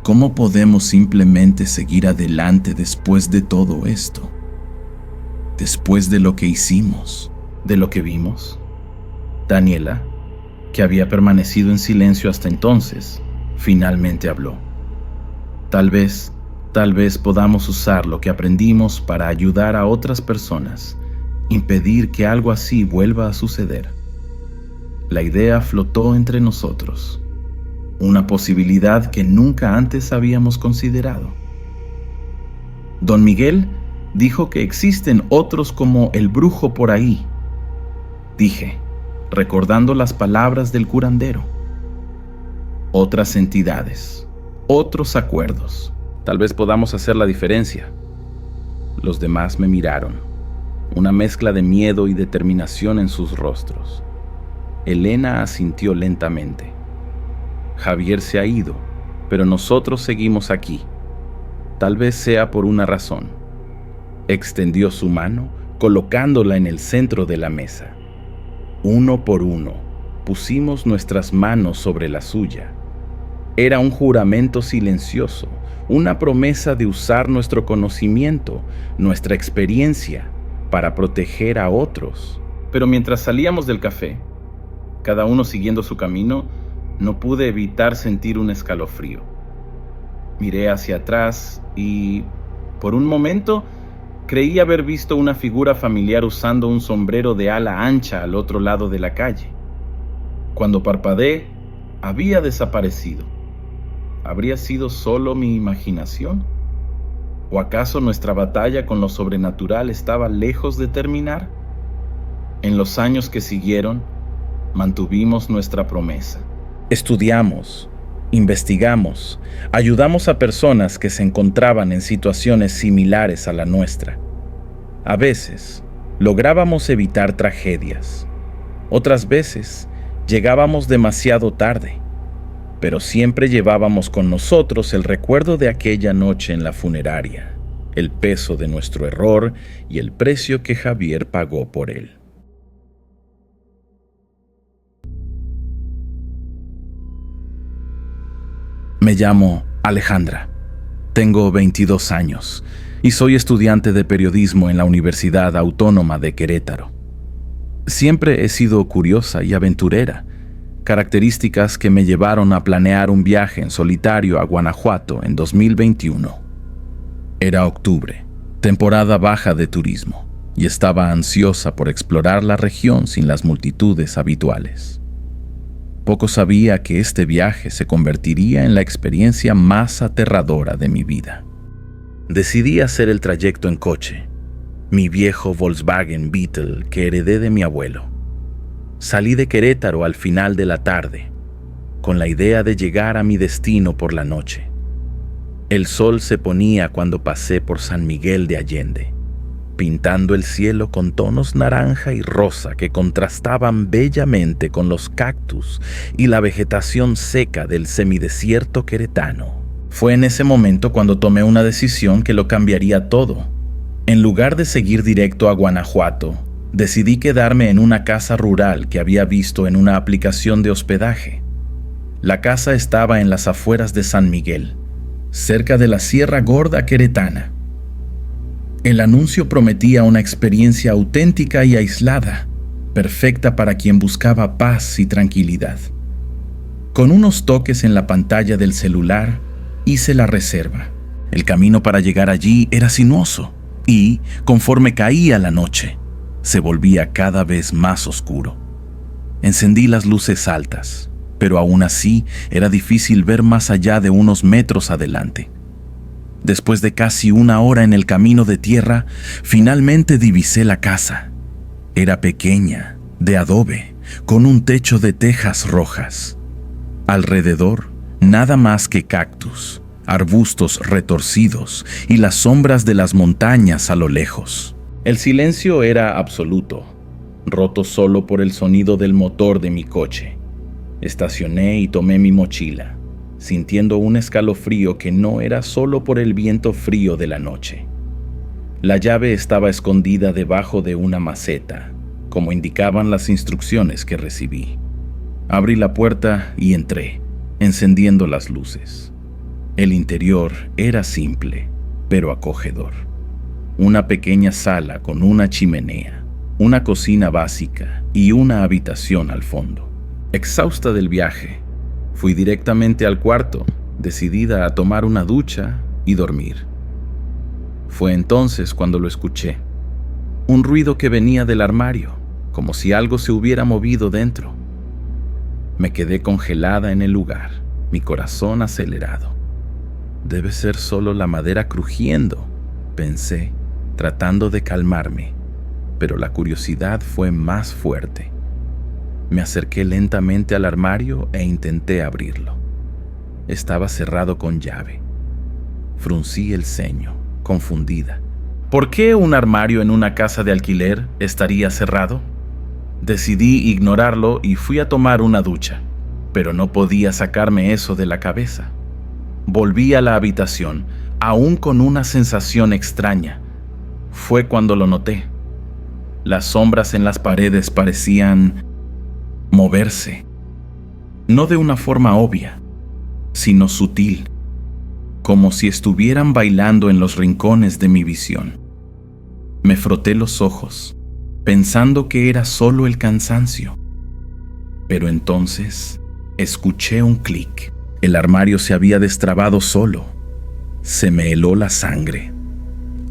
¿Cómo podemos simplemente seguir adelante después de todo esto? Después de lo que hicimos, de lo que vimos. Daniela, que había permanecido en silencio hasta entonces, finalmente habló. Tal vez podamos usar lo que aprendimos para ayudar a otras personas, impedir que algo así vuelva a suceder. La idea flotó entre nosotros, una posibilidad que nunca antes habíamos considerado. Don Miguel dijo que existen otros como el brujo por ahí, dije, recordando las palabras del curandero. Otras entidades, otros acuerdos. Tal vez podamos hacer la diferencia. Los demás me miraron, una mezcla de miedo y determinación en sus rostros. Elena asintió lentamente. Javier se ha ido, pero nosotros seguimos aquí. Tal vez sea por una razón. Extendió su mano, colocándola en el centro de la mesa. Uno por uno, pusimos nuestras manos sobre la suya. Era un juramento silencioso, una promesa de usar nuestro conocimiento, nuestra experiencia, para proteger a otros. Pero mientras salíamos del café, cada uno siguiendo su camino, no pude evitar sentir un escalofrío. Miré hacia atrás y, por un momento, creí haber visto una figura familiar usando un sombrero de ala ancha al otro lado de la calle. Cuando parpadeé, había desaparecido. ¿Habría sido solo mi imaginación? ¿O acaso nuestra batalla con lo sobrenatural estaba lejos de terminar? En los años que siguieron, mantuvimos nuestra promesa. Estudiamos, investigamos, ayudamos a personas que se encontraban en situaciones similares a la nuestra. A veces, lográbamos evitar tragedias. Otras veces, llegábamos demasiado tarde. Pero siempre llevábamos con nosotros el recuerdo de aquella noche en la funeraria, el peso de nuestro error y el precio que Javier pagó por él. Me llamo Alejandra, tengo 22 años y soy estudiante de periodismo en la Universidad Autónoma de Querétaro. Siempre he sido curiosa y aventurera, características que me llevaron a planear un viaje en solitario a Guanajuato en 2021. Era octubre, temporada baja de turismo, y estaba ansiosa por explorar la región sin las multitudes habituales. Poco sabía que este viaje se convertiría en la experiencia más aterradora de mi vida. Decidí hacer el trayecto en coche, mi viejo Volkswagen Beetle que heredé de mi abuelo. Salí de Querétaro al final de la tarde, con la idea de llegar a mi destino por la noche. El sol se ponía cuando pasé por San Miguel de Allende, pintando el cielo con tonos naranja y rosa que contrastaban bellamente con los cactus y la vegetación seca del semidesierto queretano. Fue en ese momento cuando tomé una decisión que lo cambiaría todo. En lugar de seguir directo a Guanajuato, decidí quedarme en una casa rural que había visto en una aplicación de hospedaje. La casa estaba en las afueras de San Miguel, cerca de la Sierra Gorda queretana. El anuncio prometía una experiencia auténtica y aislada, perfecta para quien buscaba paz y tranquilidad. Con unos toques en la pantalla del celular, hice la reserva. El camino para llegar allí era sinuoso, Y, conforme caía la noche, se volvía cada vez más oscuro. Encendí las luces altas, pero aún así era difícil ver más allá de unos metros adelante. Después de casi una hora en el camino de tierra, finalmente divisé la casa. Era pequeña, de adobe, con un techo de tejas rojas. Alrededor, nada más que cactus, arbustos retorcidos y las sombras de las montañas a lo lejos. El silencio era absoluto, roto solo por el sonido del motor de mi coche. Estacioné y tomé mi mochila, sintiendo un escalofrío que no era solo por el viento frío de la noche. La llave estaba escondida debajo de una maceta, como indicaban las instrucciones que recibí. Abrí la puerta y entré, encendiendo las luces. El interior era simple, pero acogedor. Una pequeña sala con una chimenea, una cocina básica y una habitación al fondo. Exhausta del viaje, fui directamente al cuarto, decidida a tomar una ducha y dormir. Fue entonces cuando lo escuché. Un ruido que venía del armario, como si algo se hubiera movido dentro. Me quedé congelada en el lugar, mi corazón acelerado. Debe ser solo la madera crujiendo, pensé, tratando de calmarme, pero la curiosidad fue más fuerte. Me acerqué lentamente al armario e intenté abrirlo. Estaba cerrado con llave. Fruncí el ceño, confundida. ¿Por qué un armario en una casa de alquiler estaría cerrado? Decidí ignorarlo y fui a tomar una ducha, pero no podía sacarme eso de la cabeza. Volví a la habitación, aún con una sensación extraña. Fue cuando lo noté. Las sombras en las paredes parecían moverse, no de una forma obvia, sino sutil, como si estuvieran bailando en los rincones de mi visión. Me froté los ojos, pensando que era solo el cansancio. Pero entonces escuché un clic. El armario se había destrabado solo. Se me heló la sangre.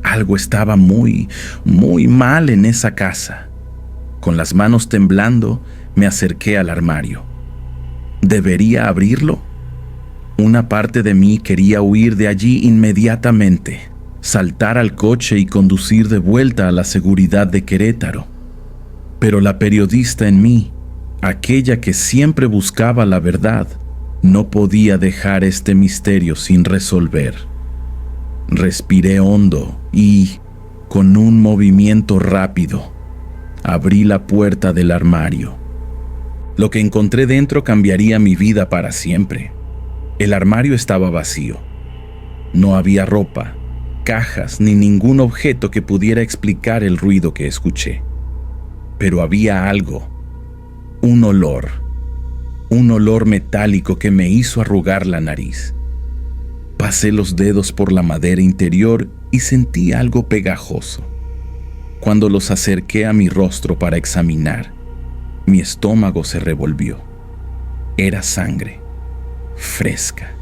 Algo estaba muy mal en esa casa. Con las manos temblando, me acerqué al armario. ¿Debería abrirlo? Una parte de mí quería huir de allí inmediatamente, saltar al coche y conducir de vuelta a la seguridad de Querétaro. Pero la periodista en mí, aquella que siempre buscaba la verdad, no podía dejar este misterio sin resolver. Respiré hondo y, con un movimiento rápido, abrí la puerta del armario. Lo que encontré dentro cambiaría mi vida para siempre. El armario estaba vacío. No había ropa, cajas ni ningún objeto que pudiera explicar el ruido que escuché. Pero había algo, un olor metálico que me hizo arrugar la nariz. Pasé los dedos por la madera interior y sentí algo pegajoso. Cuando los acerqué a mi rostro para examinar, mi estómago se revolvió. Era sangre, fresca.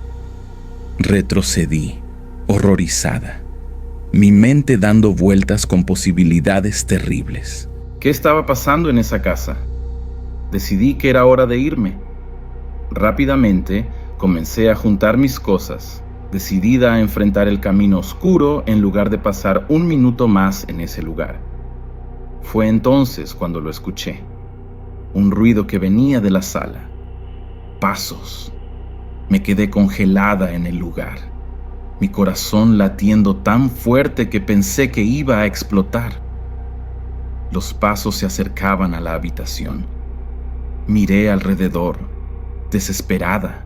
Retrocedí, horrorizada, mi mente dando vueltas con posibilidades terribles. ¿Qué estaba pasando en esa casa? Decidí que era hora de irme. Rápidamente comencé a juntar mis cosas, decidida a enfrentar el camino oscuro en lugar de pasar un minuto más en ese lugar. Fue entonces cuando lo escuché. Un ruido que venía de la sala. Pasos. Me quedé congelada en el lugar, mi corazón latiendo tan fuerte que pensé que iba a explotar. Los pasos se acercaban a la habitación. Miré alrededor, desesperada,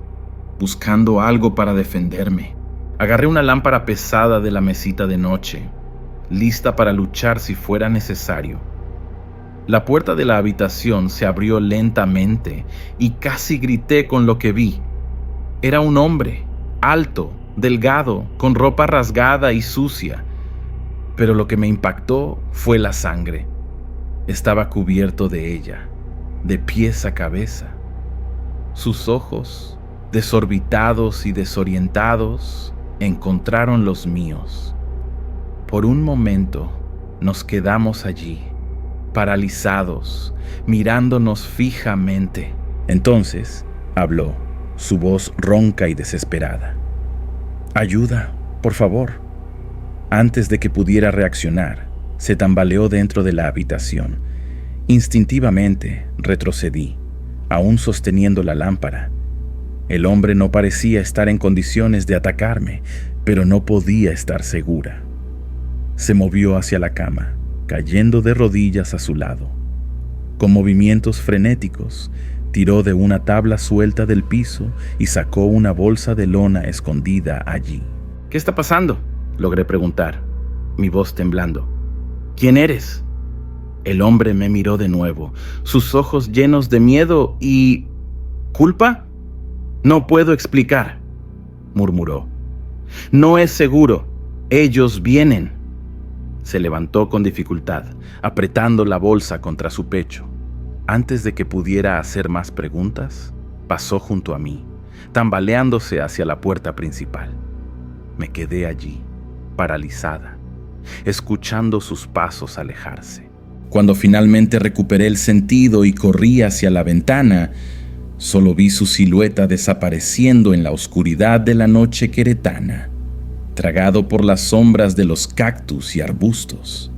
buscando algo para defenderme. Agarré una lámpara pesada de la mesita de noche, lista para luchar si fuera necesario. La puerta de la habitación se abrió lentamente y casi grité con lo que vi. Era un hombre, alto, delgado, con ropa rasgada y sucia. Pero lo que me impactó fue la sangre. Estaba cubierto de ella, de pies a cabeza. Sus ojos, desorbitados y desorientados, encontraron los míos. Por un momento nos quedamos allí, paralizados, mirándonos fijamente. Entonces habló, su voz ronca y desesperada. «Ayuda, por favor». Antes de que pudiera reaccionar, se tambaleó dentro de la habitación. Instintivamente retrocedí, aún sosteniendo la lámpara. El hombre no parecía estar en condiciones de atacarme, pero no podía estar segura. Se movió hacia la cama, cayendo de rodillas a su lado. Con movimientos frenéticos, tiró de una tabla suelta del piso y sacó una bolsa de lona escondida allí. «¿Qué está pasando?», logré preguntar, mi voz temblando. «¿Quién eres?». El hombre me miró de nuevo, sus ojos llenos de miedo y... ¿culpa? «No puedo explicar», murmuró. «No es seguro. Ellos vienen». Se levantó con dificultad, apretando la bolsa contra su pecho. Antes de que pudiera hacer más preguntas, pasó junto a mí, tambaleándose hacia la puerta principal. Me quedé allí, paralizada, escuchando sus pasos alejarse. Cuando finalmente recuperé el sentido y corrí hacia la ventana, solo vi su silueta desapareciendo en la oscuridad de la noche queretana, tragado por las sombras de los cactus y arbustos.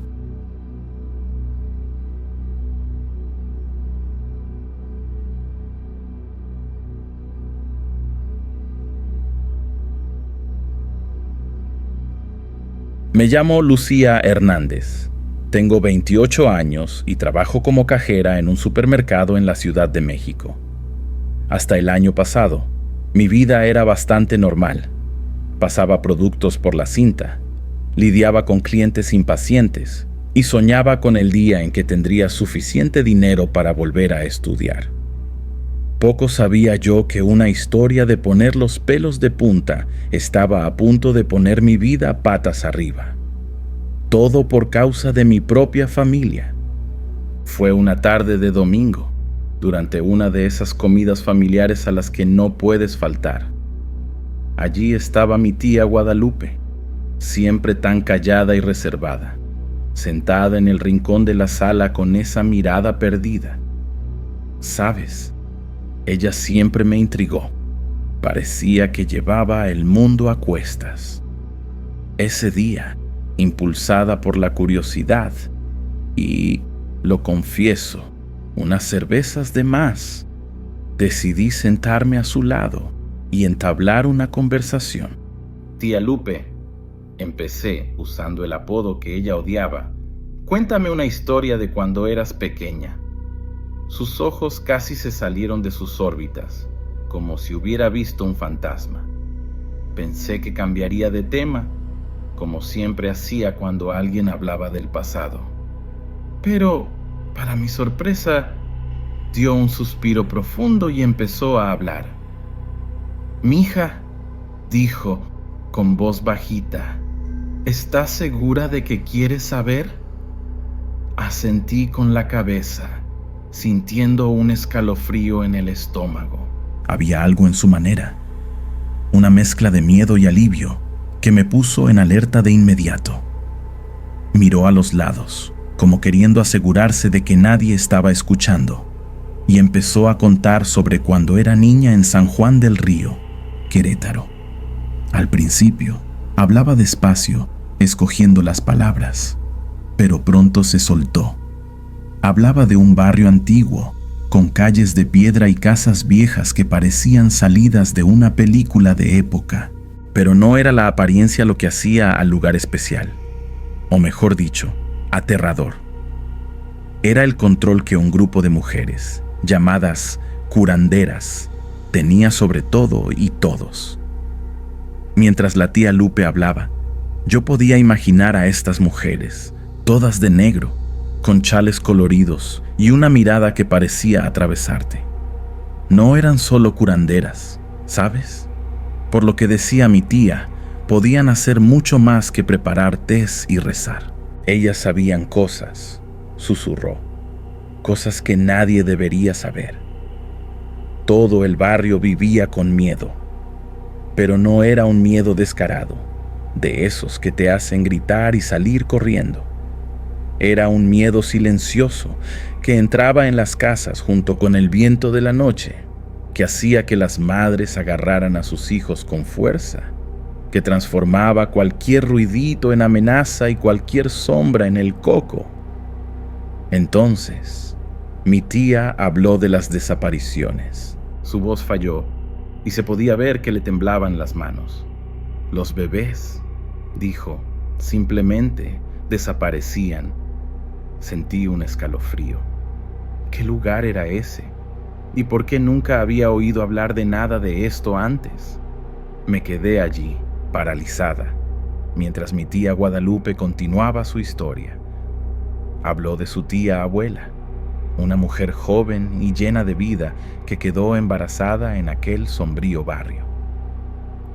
Me llamo Lucía Hernández. Tengo 28 años y trabajo como cajera en un supermercado en la Ciudad de México. Hasta el año pasado, mi vida era bastante normal. Pasaba productos por la cinta, lidiaba con clientes impacientes y soñaba con el día en que tendría suficiente dinero para volver a estudiar. Poco sabía yo que una historia de poner los pelos de punta estaba a punto de poner mi vida patas arriba. Todo por causa de mi propia familia. Fue una tarde de domingo, durante una de esas comidas familiares a las que no puedes faltar. Allí estaba mi tía Guadalupe, siempre tan callada y reservada, sentada en el rincón de la sala con esa mirada perdida. ¿Sabes? Ella siempre me intrigó. Parecía que llevaba el mundo a cuestas. Ese día, impulsada por la curiosidad y, lo confieso, unas cervezas de más, decidí sentarme a su lado y entablar una conversación. «Tía Lupe», empecé usando el apodo que ella odiaba, «cuéntame una historia de cuando eras pequeña». Sus ojos casi se salieron de sus órbitas, como si hubiera visto un fantasma. Pensé que cambiaría de tema, como siempre hacía cuando alguien hablaba del pasado. Pero, para mi sorpresa, dio un suspiro profundo y empezó a hablar. «Mija», dijo con voz bajita, «¿estás segura de que quieres saber?». Asentí con la cabeza, sintiendo un escalofrío en el estómago. Había algo en su manera, una mezcla de miedo y alivio que me puso en alerta de inmediato. Miró a los lados, como queriendo asegurarse de que nadie estaba escuchando, y empezó a contar sobre cuando era niña en San Juan del Río, Querétaro. Al principio, hablaba despacio, escogiendo las palabras, pero pronto se soltó. Hablaba de un barrio antiguo, con calles de piedra y casas viejas que parecían salidas de una película de época, pero no era la apariencia lo que hacía al lugar especial, o mejor dicho, aterrador. Era el control que un grupo de mujeres, llamadas curanderas, tenía sobre todo y todos. Mientras la tía Lupe hablaba, yo podía imaginar a estas mujeres, todas de negro, con chales coloridos y una mirada que parecía atravesarte. No eran solo curanderas, ¿sabes? Por lo que decía mi tía, podían hacer mucho más que preparar tés y rezar. Ellas sabían cosas, susurró, cosas que nadie debería saber. Todo el barrio vivía con miedo, pero no era un miedo descarado, de esos que te hacen gritar y salir corriendo. Era un miedo silencioso que entraba en las casas junto con el viento de la noche, que hacía que las madres agarraran a sus hijos con fuerza, que transformaba cualquier ruidito en amenaza y cualquier sombra en el coco. Entonces, mi tía habló de las desapariciones. Su voz falló y se podía ver que le temblaban las manos. Los bebés, dijo, simplemente desaparecían. Sentí un escalofrío. ¿Qué lugar era ese? ¿Y por qué nunca había oído hablar de nada de esto antes? Me quedé allí, paralizada, mientras mi tía Guadalupe continuaba su historia. Habló de su tía abuela, una mujer joven y llena de vida que quedó embarazada en aquel sombrío barrio.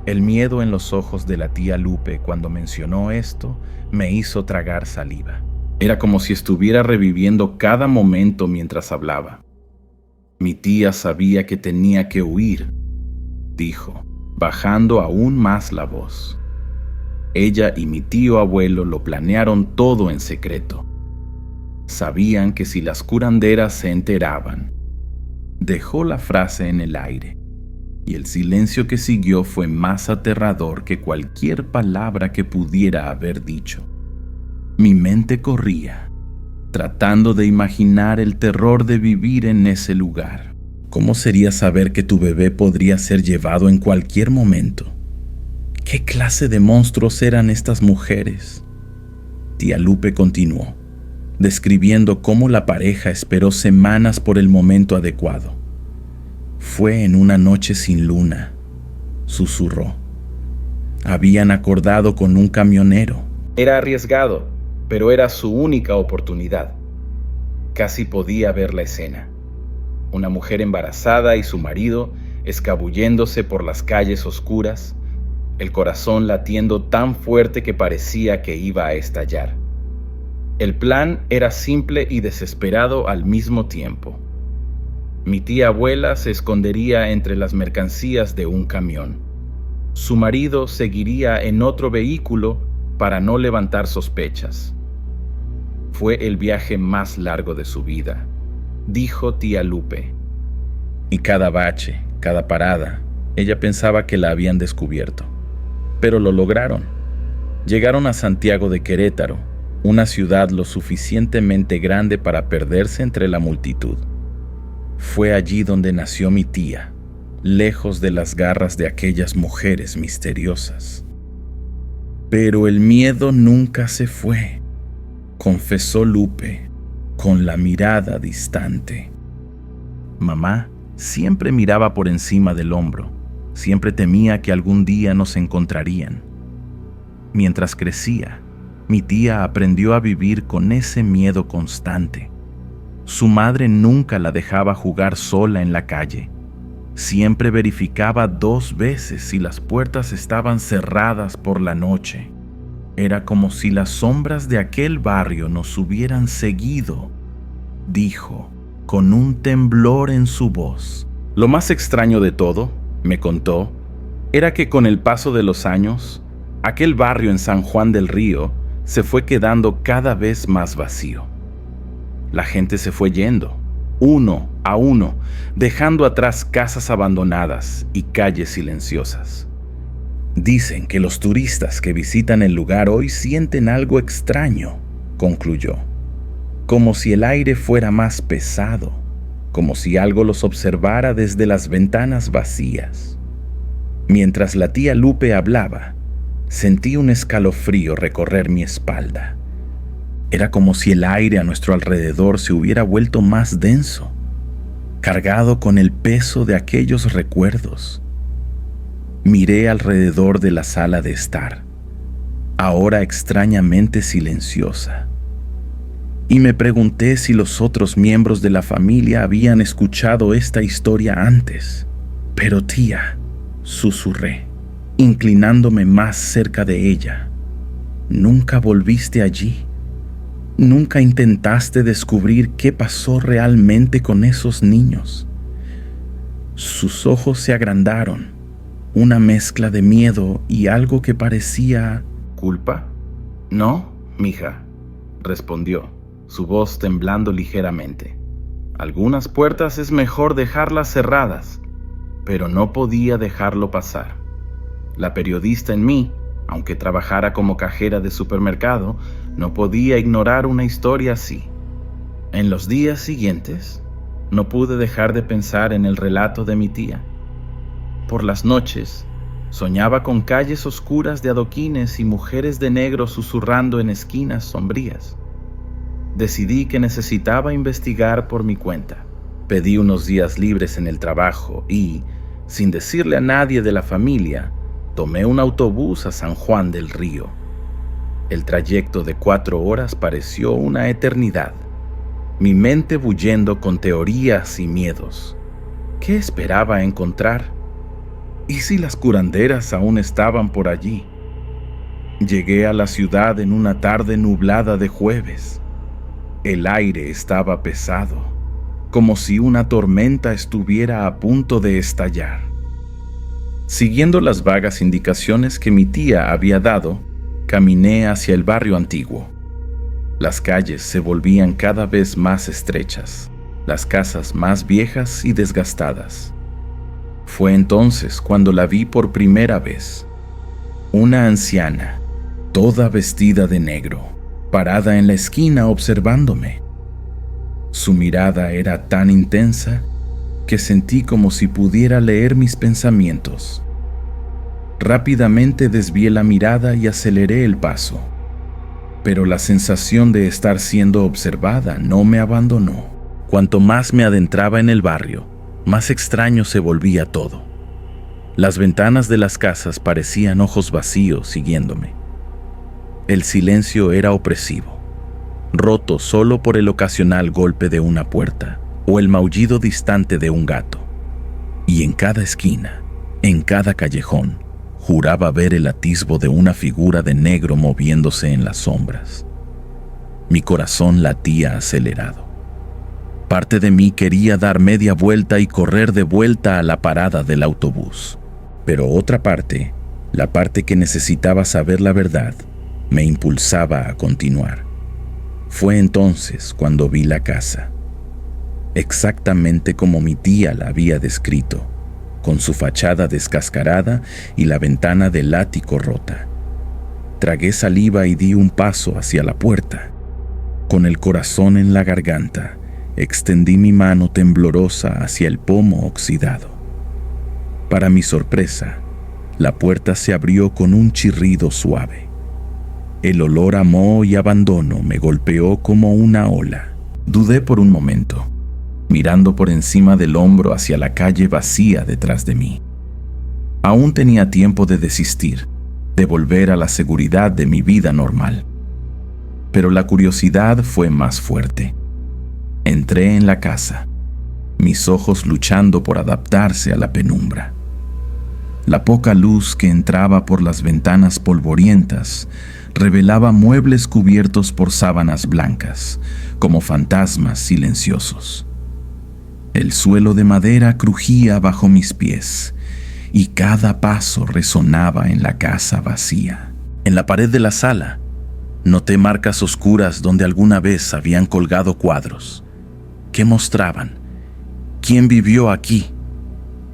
El miedo en los ojos de la tía Lupe cuando mencionó esto me hizo tragar saliva. Era como si estuviera reviviendo cada momento mientras hablaba. Mi tía sabía que tenía que huir, dijo, bajando aún más la voz. Ella y mi tío abuelo lo planearon todo en secreto. Sabían que si las curanderas se enteraban. Dejó la frase en el aire, y el silencio que siguió fue más aterrador que cualquier palabra que pudiera haber dicho. Mi mente corría, tratando de imaginar el terror de vivir en ese lugar. ¿Cómo sería saber que tu bebé podría ser llevado en cualquier momento? ¿Qué clase de monstruos eran estas mujeres? Tía Lupe continuó, describiendo cómo la pareja esperó semanas por el momento adecuado. Fue en una noche sin luna, susurró. Habían acordado con un camionero. Era arriesgado, pero era su única oportunidad. Casi podía ver la escena. Una mujer embarazada y su marido escabulléndose por las calles oscuras, el corazón latiendo tan fuerte que parecía que iba a estallar. El plan era simple y desesperado al mismo tiempo. Mi tía abuela se escondería entre las mercancías de un camión. Su marido seguiría en otro vehículo para no levantar sospechas. Fue el viaje más largo de su vida, dijo tía Lupe. Y cada bache, cada parada, ella pensaba que la habían descubierto. Pero lo lograron. Llegaron a Santiago de Querétaro, una ciudad lo suficientemente grande para perderse entre la multitud. Fue allí donde nació mi tía, lejos de las garras de aquellas mujeres misteriosas. Pero el miedo nunca se fue, confesó Lupe, con la mirada distante. Mamá siempre miraba por encima del hombro, siempre temía que algún día nos encontrarían. Mientras crecía, mi tía aprendió a vivir con ese miedo constante. Su madre nunca la dejaba jugar sola en la calle. Siempre verificaba 2 veces si las puertas estaban cerradas por la noche. Era como si las sombras de aquel barrio nos hubieran seguido, dijo, con un temblor en su voz. Lo más extraño de todo, me contó, era que con el paso de los años, aquel barrio en San Juan del Río se fue quedando cada vez más vacío. La gente se fue yendo, uno a uno, dejando atrás casas abandonadas y calles silenciosas. Dicen que los turistas que visitan el lugar hoy sienten algo extraño, concluyó, como si el aire fuera más pesado, como si algo los observara desde las ventanas vacías. Mientras la tía Lupe hablaba, sentí un escalofrío recorrer mi espalda. Era como si el aire a nuestro alrededor se hubiera vuelto más denso, cargado con el peso de aquellos recuerdos. Miré alrededor de la sala de estar, ahora extrañamente silenciosa, y me pregunté si los otros miembros de la familia habían escuchado esta historia antes. Pero tía, susurré, inclinándome más cerca de ella, ¿nunca volviste allí? ¿Nunca intentaste descubrir qué pasó realmente con esos niños? Sus ojos se agrandaron, una mezcla de miedo y algo que parecía culpa? No, mija, respondió, su voz temblando ligeramente. Algunas puertas es mejor dejarlas cerradas, pero no podía dejarlo pasar. La periodista en mí, aunque trabajara como cajera de supermercado, no podía ignorar una historia así. En los días siguientes, no pude dejar de pensar en el relato de mi tía. Por las noches, soñaba con calles oscuras de adoquines y mujeres de negro susurrando en esquinas sombrías. Decidí que necesitaba investigar por mi cuenta. Pedí unos días libres en el trabajo y, sin decirle a nadie de la familia, tomé un autobús a San Juan del Río. El trayecto de 4 horas pareció una eternidad. Mi mente bullendo con teorías y miedos. ¿Qué esperaba encontrar? ¿Y si las curanderas aún estaban por allí? Llegué a la ciudad en una tarde nublada de jueves. El aire estaba pesado, como si una tormenta estuviera a punto de estallar. Siguiendo las vagas indicaciones que mi tía había dado, caminé hacia el barrio antiguo. Las calles se volvían cada vez más estrechas, las casas más viejas y desgastadas. Fue entonces cuando la vi por primera vez. Una anciana, toda vestida de negro, parada en la esquina observándome. Su mirada era tan intensa que sentí como si pudiera leer mis pensamientos. Rápidamente desvié la mirada y aceleré el paso, pero la sensación de estar siendo observada no me abandonó. Cuanto más me adentraba en el barrio, más extraño se volvía todo. Las ventanas de las casas parecían ojos vacíos siguiéndome. El silencio era opresivo, roto solo por el ocasional golpe de una puerta o el maullido distante de un gato. Y en cada esquina, en cada callejón, juraba ver el atisbo de una figura de negro moviéndose en las sombras. Mi corazón latía acelerado. Parte de mí quería dar media vuelta y correr de vuelta a la parada del autobús. Pero otra parte, la parte que necesitaba saber la verdad, me impulsaba a continuar. Fue entonces cuando vi la casa, exactamente como mi tía la había descrito, con su fachada descascarada y la ventana del ático rota. Tragué saliva y di un paso hacia la puerta. Con el corazón en la garganta, extendí mi mano temblorosa hacia el pomo oxidado. Para mi sorpresa, la puerta se abrió con un chirrido suave. El olor a moho y abandono me golpeó como una ola. Dudé por un momento, mirando por encima del hombro hacia la calle vacía detrás de mí. Aún tenía tiempo de desistir, de volver a la seguridad de mi vida normal. Pero la curiosidad fue más fuerte. Entré en la casa, mis ojos luchando por adaptarse a la penumbra. La poca luz que entraba por las ventanas polvorientas revelaba muebles cubiertos por sábanas blancas, como fantasmas silenciosos. El suelo de madera crujía bajo mis pies, y cada paso resonaba en la casa vacía. En la pared de la sala, noté marcas oscuras donde alguna vez habían colgado cuadros. ¿Qué mostraban? ¿Quién vivió aquí?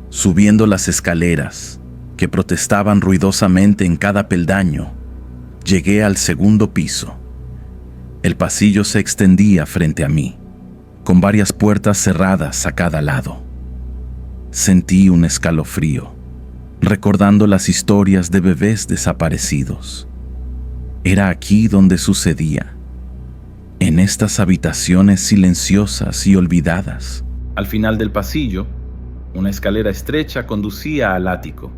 Subiendo las escaleras, que protestaban ruidosamente en cada peldaño, llegué al segundo piso. El pasillo se extendía frente a mí, con varias puertas cerradas a cada lado. Sentí un escalofrío, recordando las historias de bebés desaparecidos. Era aquí donde sucedía, en estas habitaciones silenciosas y olvidadas. Al final del pasillo, una escalera estrecha conducía al ático.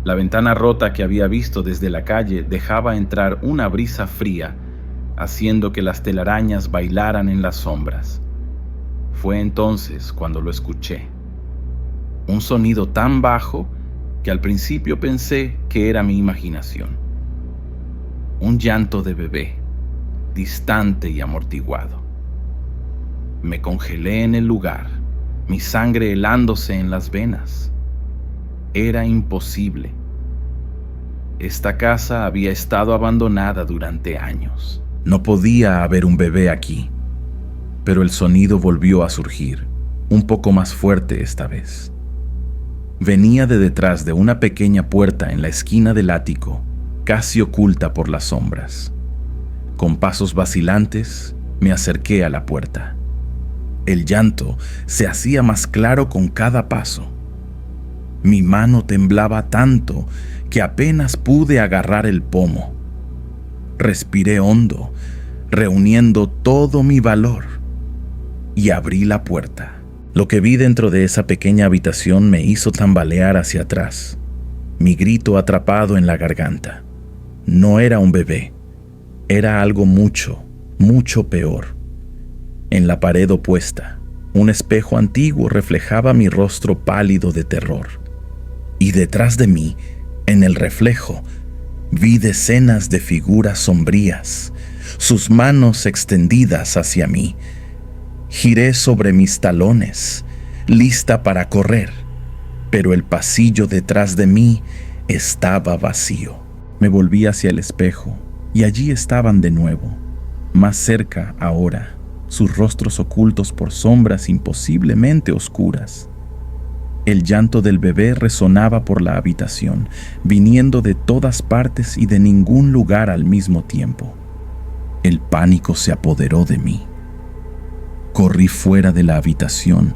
La ventana rota que había visto desde la calle dejaba entrar una brisa fría, haciendo que las telarañas bailaran en las sombras. Fue entonces cuando lo escuché. Un sonido tan bajo que al principio pensé que era mi imaginación. Un llanto de bebé, distante y amortiguado. Me congelé en el lugar, mi sangre helándose en las venas. Era imposible. Esta casa había estado abandonada durante años. No podía haber un bebé aquí, pero el sonido volvió a surgir, un poco más fuerte esta vez. Venía de detrás de una pequeña puerta en la esquina del ático, casi oculta por las sombras. Con pasos vacilantes, me acerqué a la puerta. El llanto se hacía más claro con cada paso. Mi mano temblaba tanto que apenas pude agarrar el pomo. Respiré hondo, reuniendo todo mi valor, y abrí la puerta. Lo que vi dentro de esa pequeña habitación me hizo tambalear hacia atrás, mi grito atrapado en la garganta. No era un bebé, era algo mucho, mucho peor. En la pared opuesta, un espejo antiguo reflejaba mi rostro pálido de terror. Y detrás de mí, en el reflejo, vi decenas de figuras sombrías, sus manos extendidas hacia mí. Giré sobre mis talones, lista para correr, pero el pasillo detrás de mí estaba vacío. Me volví hacia el espejo y allí estaban de nuevo, más cerca ahora, sus rostros ocultos por sombras imposiblemente oscuras. El llanto del bebé resonaba por la habitación, viniendo de todas partes y de ningún lugar al mismo tiempo. El pánico se apoderó de mí. Corrí fuera de la habitación,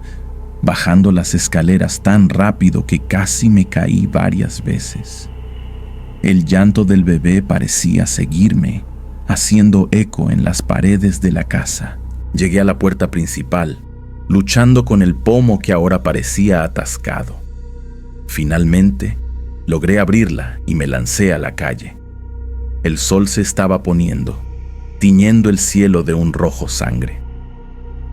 bajando las escaleras tan rápido que casi me caí varias veces. El llanto del bebé parecía seguirme, haciendo eco en las paredes de la casa. Llegué a la puerta principal, luchando con el pomo que ahora parecía atascado. Finalmente, logré abrirla y me lancé a la calle. El sol se estaba poniendo, tiñendo el cielo de un rojo sangre.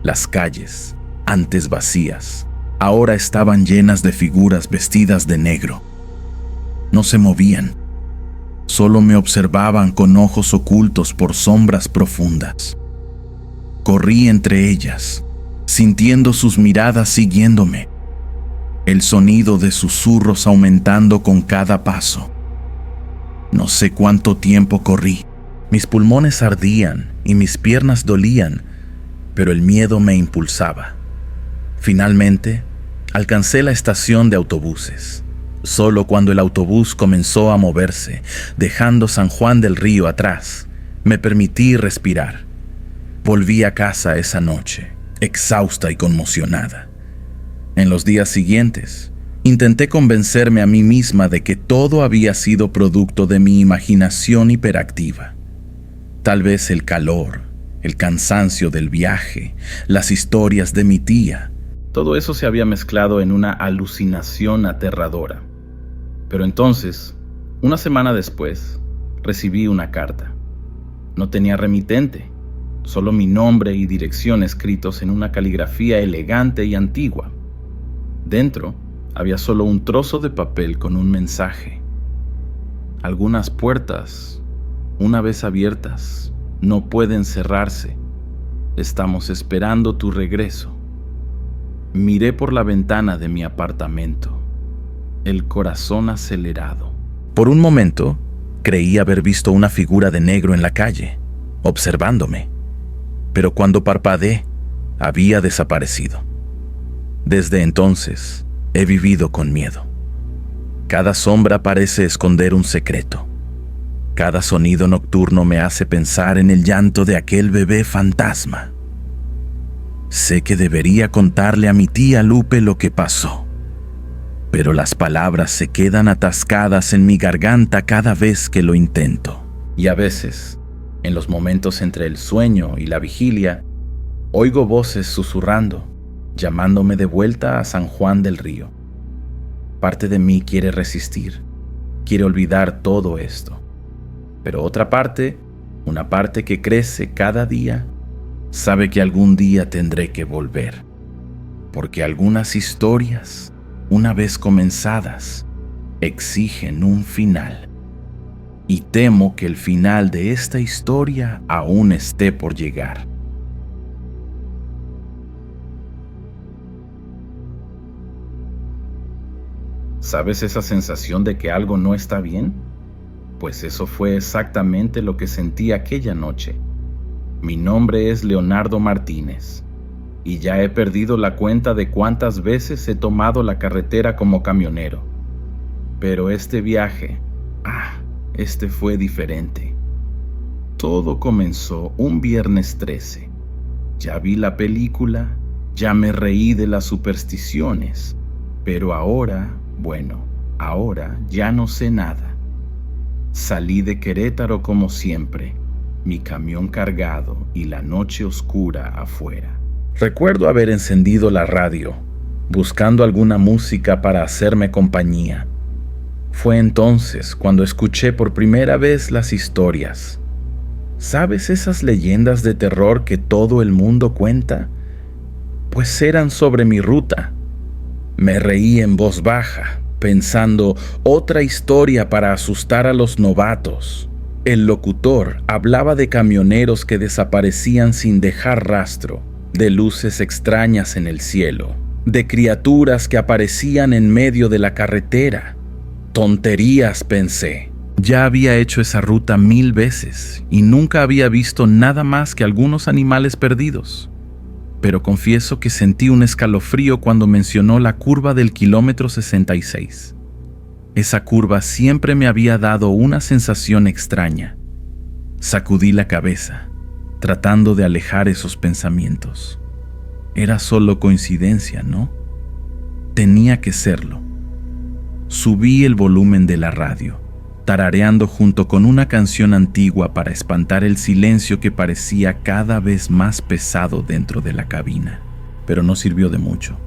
Las calles, antes vacías, ahora estaban llenas de figuras vestidas de negro. No se movían, solo me observaban con ojos ocultos por sombras profundas. Corrí entre ellas, sintiendo sus miradas siguiéndome, el sonido de susurros aumentando con cada paso. No sé cuánto tiempo corrí. Mis pulmones ardían y mis piernas dolían, pero el miedo me impulsaba. Finalmente, alcancé la estación de autobuses. Solo cuando el autobús comenzó a moverse, dejando San Juan del Río atrás, me permití respirar. Volví a casa esa noche, exhausta y conmocionada. En los días siguientes, intenté convencerme a mí misma de que todo había sido producto de mi imaginación hiperactiva. Tal vez el calor, el cansancio del viaje, las historias de mi tía, todo eso se había mezclado en una alucinación aterradora. Pero entonces, una semana después, recibí una carta. No tenía remitente, solo mi nombre y dirección escritos en una caligrafía elegante y antigua. Dentro había solo un trozo de papel con un mensaje. Algunas puertas, una vez abiertas, no pueden cerrarse. Estamos esperando tu regreso. Miré por la ventana de mi apartamento, el corazón acelerado. Por un momento, creí haber visto una figura de negro en la calle, observándome. Pero cuando parpadeé, había desaparecido. Desde entonces, he vivido con miedo. Cada sombra parece esconder un secreto. Cada sonido nocturno me hace pensar en el llanto de aquel bebé fantasma. Sé que debería contarle a mi tía Lupe lo que pasó, pero las palabras se quedan atascadas en mi garganta cada vez que lo intento. Y a veces, en los momentos entre el sueño y la vigilia, oigo voces susurrando, llamándome de vuelta a San Juan del Río. Parte de mí quiere resistir, quiere olvidar todo esto. Pero otra parte, una parte que crece cada día, sabe que algún día tendré que volver. Porque algunas historias, una vez comenzadas, exigen un final. Y temo que el final de esta historia aún esté por llegar. ¿Sabes esa sensación de que algo no está bien? pues eso fue exactamente lo que sentí aquella noche. Mi nombre es Leonardo Martínez, y ya he perdido la cuenta de cuántas veces he tomado la carretera como camionero. Pero este viaje, este fue diferente. Todo comenzó un viernes 13. Ya vi la película, ya me reí de las supersticiones, pero ahora ya no sé nada. Salí de Querétaro como siempre, mi camión cargado y la noche oscura afuera. Recuerdo haber encendido la radio, buscando alguna música para hacerme compañía. Fue entonces cuando escuché por primera vez las historias. ¿Sabes esas leyendas de terror que todo el mundo cuenta? Pues eran sobre mi ruta. Me reí en voz baja, pensando otra historia para asustar a los novatos. El locutor hablaba de camioneros que desaparecían sin dejar rastro, de luces extrañas en el cielo, de criaturas que aparecían en medio de la carretera. Tonterías, pensé. Ya había hecho esa ruta 1000 veces y nunca había visto nada más que algunos animales perdidos. Pero confieso que sentí un escalofrío cuando mencionó la curva del kilómetro 66. Esa curva siempre me había dado una sensación extraña. Sacudí la cabeza, tratando de alejar esos pensamientos. Era solo coincidencia, ¿no? Tenía que serlo. Subí el volumen de la radio, tarareando junto con una canción antigua para espantar el silencio que parecía cada vez más pesado dentro de la cabina, pero no sirvió de mucho.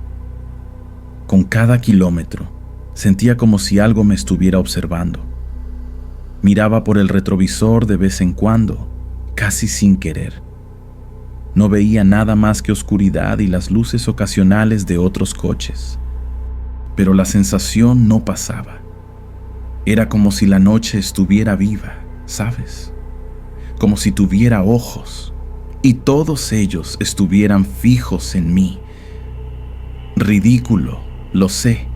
Con cada kilómetro, sentía como si algo me estuviera observando. Miraba por el retrovisor de vez en cuando, casi sin querer. No veía nada más que oscuridad y las luces ocasionales de otros coches. Pero la sensación no pasaba. Era como si la noche estuviera viva, ¿sabes? Como si tuviera ojos y todos ellos estuvieran fijos en mí. Ridículo, lo sé.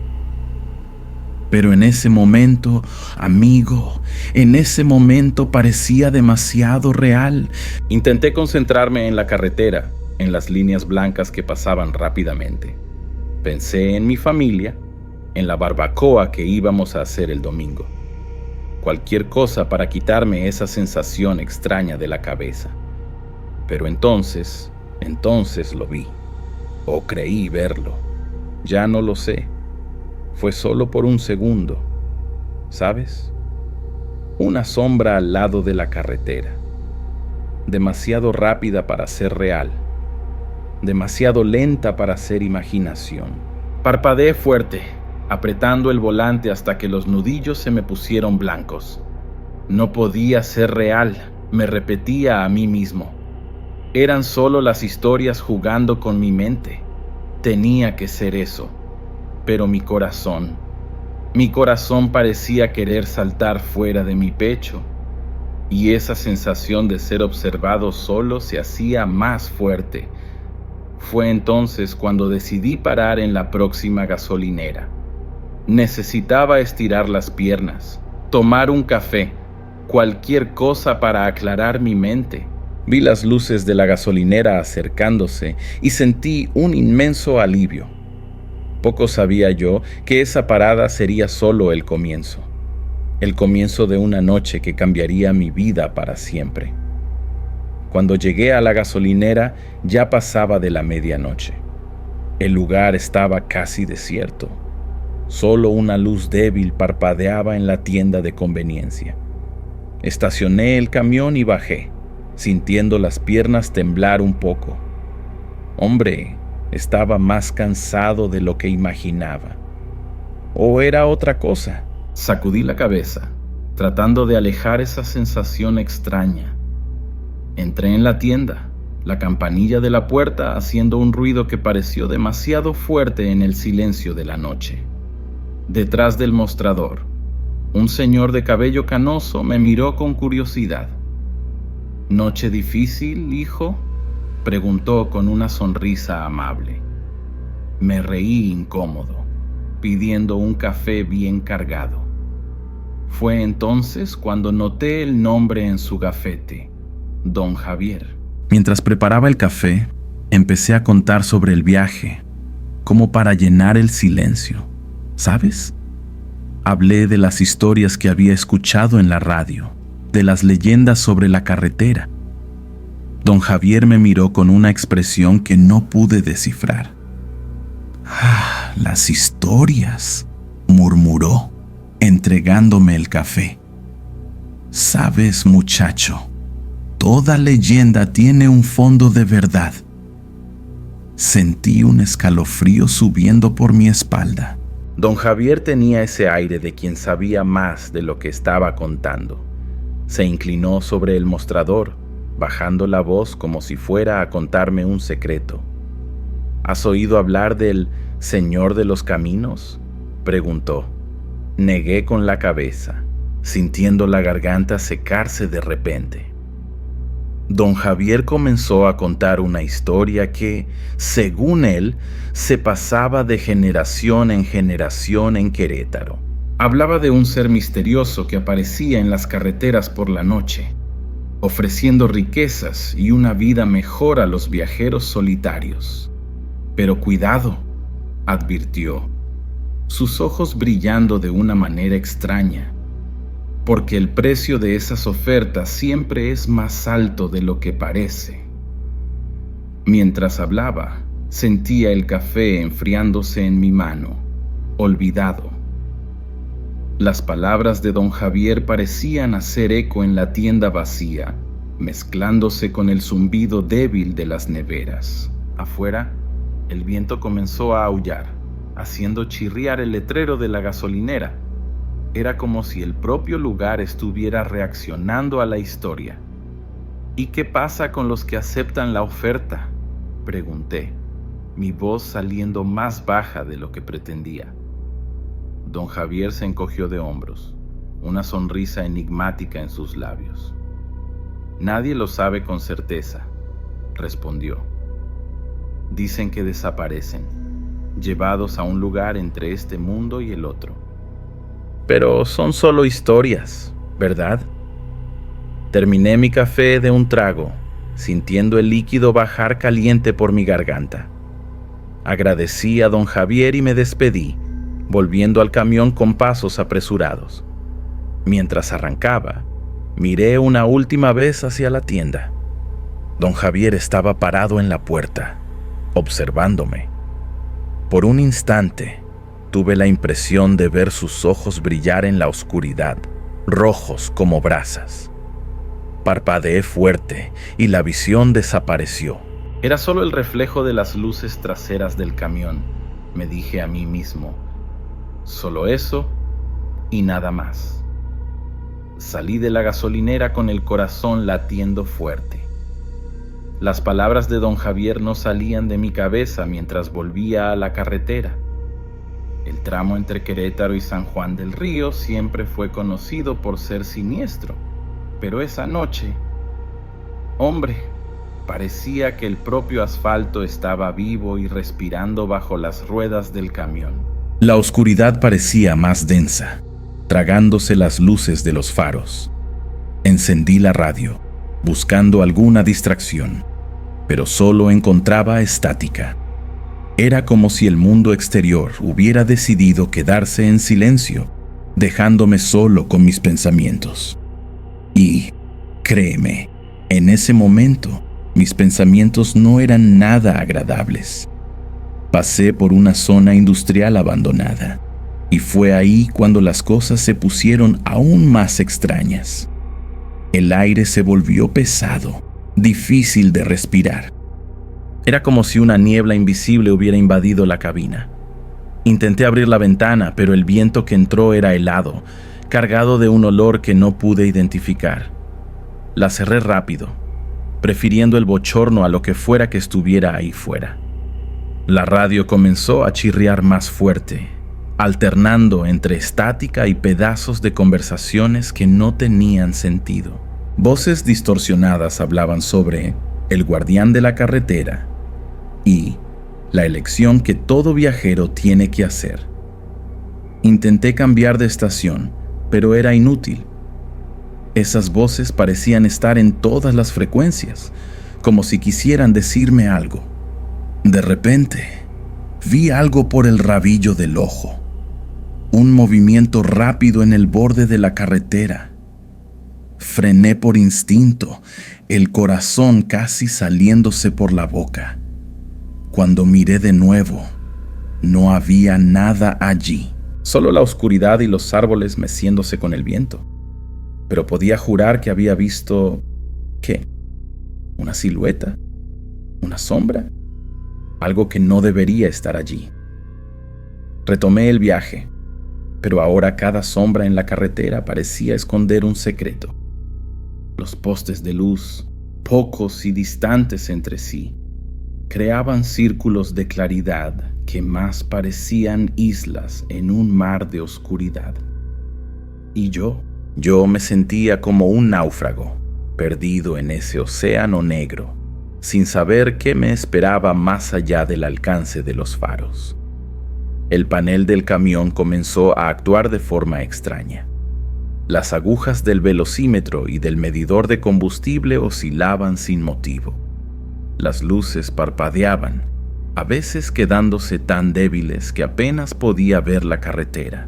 Pero en ese momento, amigo, en ese momento parecía demasiado real. Intenté concentrarme en la carretera, en las líneas blancas que pasaban rápidamente. Pensé en mi familia, en la barbacoa que íbamos a hacer el domingo. Cualquier cosa para quitarme esa sensación extraña de la cabeza. Pero entonces lo vi, o creí verlo. Ya no lo sé. Fue solo por un segundo, ¿sabes? Una sombra al lado de la carretera. Demasiado rápida para ser real. Demasiado lenta para ser imaginación. Parpadeé fuerte, apretando el volante hasta que los nudillos se me pusieron blancos. No podía ser real, me repetía a mí mismo. Eran solo las historias jugando con mi mente. Tenía que ser eso. Pero mi corazón parecía querer saltar fuera de mi pecho, y esa sensación de ser observado solo se hacía más fuerte. Fue entonces cuando decidí parar en la próxima gasolinera. Necesitaba estirar las piernas, tomar un café, cualquier cosa para aclarar mi mente. Vi las luces de la gasolinera acercándose y sentí un inmenso alivio. Poco sabía yo que esa parada sería solo el comienzo de una noche que cambiaría mi vida para siempre. Cuando llegué a la gasolinera ya pasaba de la medianoche. El lugar estaba casi desierto. Solo una luz débil parpadeaba en la tienda de conveniencia. Estacioné el camión y bajé, sintiendo las piernas temblar un poco. Hombre, estaba más cansado de lo que imaginaba. ¿O era otra cosa? Sacudí la cabeza, tratando de alejar esa sensación extraña. Entré en la tienda, la campanilla de la puerta haciendo un ruido que pareció demasiado fuerte en el silencio de la noche. Detrás del mostrador, un señor de cabello canoso me miró con curiosidad. ¿Noche difícil, hijo?, preguntó con una sonrisa amable. Me reí incómodo, pidiendo un café bien cargado. Fue entonces cuando noté el nombre en su gafete, Don Javier. Mientras preparaba el café, empecé a contar sobre el viaje, como para llenar el silencio. ¿Sabes? Hablé de las historias que había escuchado en la radio, de las leyendas sobre la carretera. Don Javier me miró con una expresión que no pude descifrar. «Ah, las historias», murmuró, entregándome el café. «Sabes, muchacho, toda leyenda tiene un fondo de verdad». Sentí un escalofrío subiendo por mi espalda. Don Javier tenía ese aire de quien sabía más de lo que estaba contando. Se inclinó sobre el mostrador, bajando la voz como si fuera a contarme un secreto. ¿Has oído hablar del Señor de los Caminos?, preguntó. Negué con la cabeza, sintiendo la garganta secarse de repente. Don Javier comenzó a contar una historia que, según él, se pasaba de generación en generación en Querétaro. Hablaba de un ser misterioso que aparecía en las carreteras por la noche, ofreciendo riquezas y una vida mejor a los viajeros solitarios. Pero cuidado, advirtió, sus ojos brillando de una manera extraña, porque el precio de esas ofertas siempre es más alto de lo que parece. Mientras hablaba, sentía el café enfriándose en mi mano, olvidado. Las palabras de don Javier parecían hacer eco en la tienda vacía, mezclándose con el zumbido débil de las neveras. Afuera, el viento comenzó a aullar, haciendo chirriar el letrero de la gasolinera. Era como si el propio lugar estuviera reaccionando a la historia. ¿Y qué pasa con los que aceptan la oferta?, pregunté, mi voz saliendo más baja de lo que pretendía. Don Javier se encogió de hombros, una sonrisa enigmática en sus labios. Nadie lo sabe con certeza, respondió. Dicen que desaparecen, llevados a un lugar entre este mundo y el otro. Pero son solo historias, ¿verdad? Terminé mi café de un trago, sintiendo el líquido bajar caliente por mi garganta. Agradecí a don Javier y me despedí, volviendo al camión con pasos apresurados. Mientras arrancaba, miré una última vez hacia la tienda. Don Javier estaba parado en la puerta, observándome. Por un instante, tuve la impresión de ver sus ojos brillar en la oscuridad, rojos como brasas. Parpadeé fuerte y la visión desapareció. Era solo el reflejo de las luces traseras del camión, me dije a mí mismo. Solo eso y nada más. Salí de la gasolinera con el corazón latiendo fuerte. Las palabras de don Javier no salían de mi cabeza mientras volvía a la carretera. El tramo entre Querétaro y San Juan del Río siempre fue conocido por ser siniestro, pero esa noche, hombre, parecía que el propio asfalto estaba vivo y respirando bajo las ruedas del camión. La oscuridad parecía más densa, tragándose las luces de los faros. Encendí la radio, buscando alguna distracción, pero solo encontraba estática. Era como si el mundo exterior hubiera decidido quedarse en silencio, dejándome solo con mis pensamientos. Y, créeme, en ese momento, mis pensamientos no eran nada agradables. Pasé por una zona industrial abandonada, y fue ahí cuando las cosas se pusieron aún más extrañas. El aire se volvió pesado, difícil de respirar. Era como si una niebla invisible hubiera invadido la cabina. Intenté abrir la ventana, pero el viento que entró era helado, cargado de un olor que no pude identificar. La cerré rápido, prefiriendo el bochorno a lo que fuera que estuviera ahí fuera. La radio comenzó a chirriar más fuerte, alternando entre estática y pedazos de conversaciones que no tenían sentido. Voces distorsionadas hablaban sobre el guardián de la carretera y la elección que todo viajero tiene que hacer. Intenté cambiar de estación, pero era inútil. Esas voces parecían estar en todas las frecuencias, como si quisieran decirme algo. De repente, vi algo por el rabillo del ojo. Un movimiento rápido en el borde de la carretera. Frené por instinto, el corazón casi saliéndose por la boca. Cuando miré de nuevo, no había nada allí. Solo la oscuridad y los árboles meciéndose con el viento. Pero podía jurar que había visto... ¿qué? ¿Una silueta? ¿Una sombra? Algo que no debería estar allí. Retomé el viaje, pero ahora cada sombra en la carretera parecía esconder un secreto. Los postes de luz, pocos y distantes entre sí, creaban círculos de claridad que más parecían islas en un mar de oscuridad. Y yo me sentía como un náufrago, perdido en ese océano negro, sin saber qué me esperaba más allá del alcance de los faros. El panel del camión comenzó a actuar de forma extraña. Las agujas del velocímetro y del medidor de combustible oscilaban sin motivo. Las luces parpadeaban, a veces quedándose tan débiles que apenas podía ver la carretera,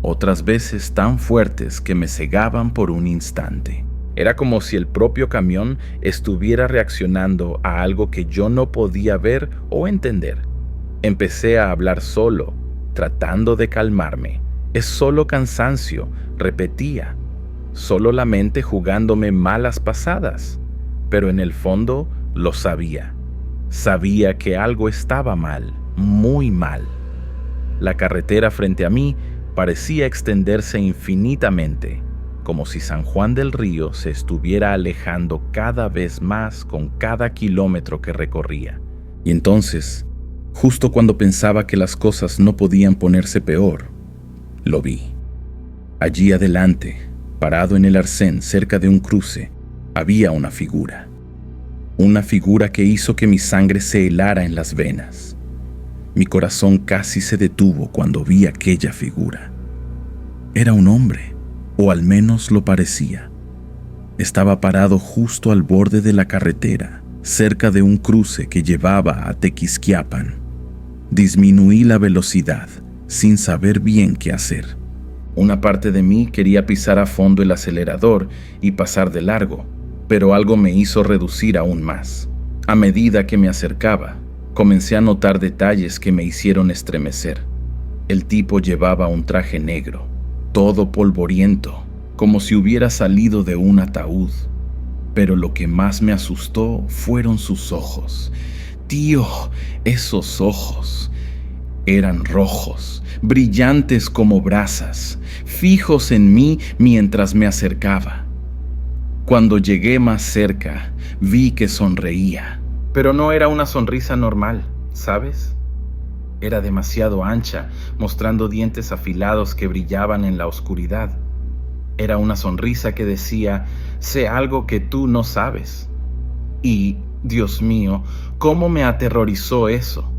otras veces tan fuertes que me cegaban por un instante. Era como si el propio camión estuviera reaccionando a algo que yo no podía ver o entender. Empecé a hablar solo, tratando de calmarme. Es solo cansancio, repetía. Solo la mente jugándome malas pasadas. Pero en el fondo lo sabía. Sabía que algo estaba mal, muy mal. La carretera frente a mí parecía extenderse infinitamente, como si San Juan del Río se estuviera alejando cada vez más con cada kilómetro que recorría. Y entonces, justo cuando pensaba que las cosas no podían ponerse peor, lo vi. Allí adelante, parado en el arcén cerca de un cruce, había una figura. Una figura que hizo que mi sangre se helara en las venas. Mi corazón casi se detuvo cuando vi aquella figura. Era un hombre, o al menos lo parecía. Estaba parado justo al borde de la carretera, cerca de un cruce que llevaba a Tequisquiapan. Disminuí la velocidad, sin saber bien qué hacer. Una parte de mí quería pisar a fondo el acelerador y pasar de largo, pero algo me hizo reducir aún más. A medida que me acercaba, comencé a notar detalles que me hicieron estremecer. El tipo llevaba un traje negro, todo polvoriento, como si hubiera salido de un ataúd. Pero lo que más me asustó fueron sus ojos. Tío, esos ojos eran rojos, brillantes como brasas, fijos en mí mientras me acercaba. Cuando llegué más cerca, vi que sonreía. Pero no era una sonrisa normal, ¿sabes? Era demasiado ancha, mostrando dientes afilados que brillaban en la oscuridad. Era una sonrisa que decía, sé algo que tú no sabes. Y, Dios mío, ¿cómo me aterrorizó eso?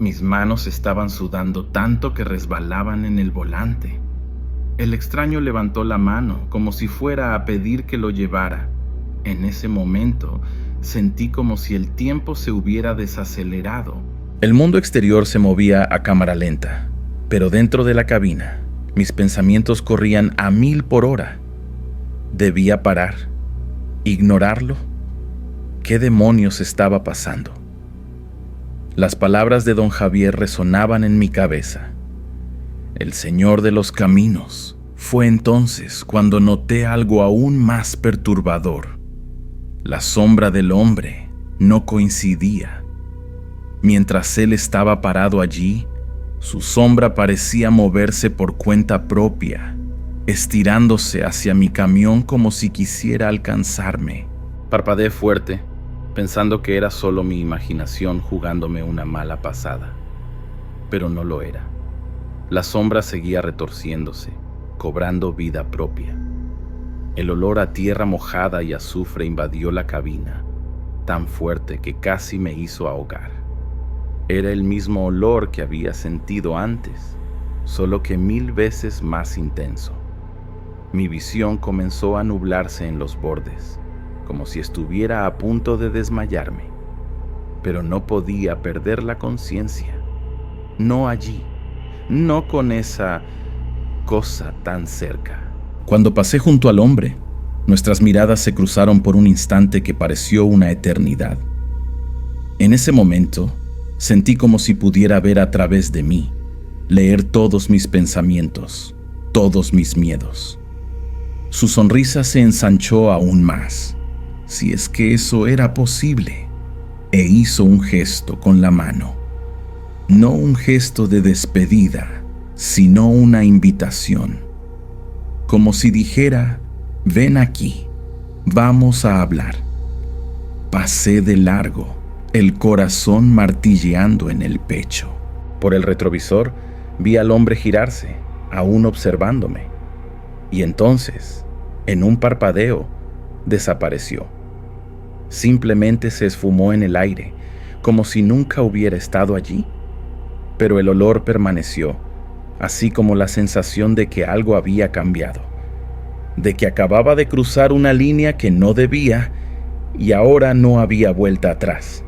Mis manos estaban sudando tanto que resbalaban en el volante. El extraño levantó la mano como si fuera a pedir que lo llevara. En ese momento, sentí como si el tiempo se hubiera desacelerado. El mundo exterior se movía a cámara lenta, pero dentro de la cabina, mis pensamientos corrían a 1000 por hora. ¿Debía parar? ¿Ignorarlo? ¿Qué demonios estaba pasando? Las palabras de don Javier resonaban en mi cabeza. El Señor de los Caminos. Fue entonces cuando noté algo aún más perturbador. La sombra del hombre no coincidía. Mientras él estaba parado allí, su sombra parecía moverse por cuenta propia, estirándose hacia mi camión como si quisiera alcanzarme. Parpadeé fuerte, pensando que era solo mi imaginación jugándome una mala pasada. Pero no lo era. La sombra seguía retorciéndose, cobrando vida propia. El olor a tierra mojada y azufre invadió la cabina, tan fuerte que casi me hizo ahogar. Era el mismo olor que había sentido antes, solo que 1000 veces más intenso. Mi visión comenzó a nublarse en los bordes, como si estuviera a punto de desmayarme, pero no podía perder la conciencia. No allí, no con esa cosa tan cerca. Cuando pasé junto al hombre, nuestras miradas se cruzaron por un instante que pareció una eternidad. En ese momento, sentí como si pudiera ver a través de mí, leer todos mis pensamientos, todos mis miedos. Su sonrisa se ensanchó aún más, si es que eso era posible, e hizo un gesto con la mano. No un gesto de despedida, sino una invitación. Como si dijera, ven aquí, vamos a hablar. Pasé de largo, el corazón martilleando en el pecho. Por el retrovisor vi al hombre girarse, aún observándome, y entonces, en un parpadeo, desapareció. Simplemente se esfumó en el aire, como si nunca hubiera estado allí. Pero el olor permaneció, así como la sensación de que algo había cambiado, de que acababa de cruzar una línea que no debía y ahora no había vuelta atrás.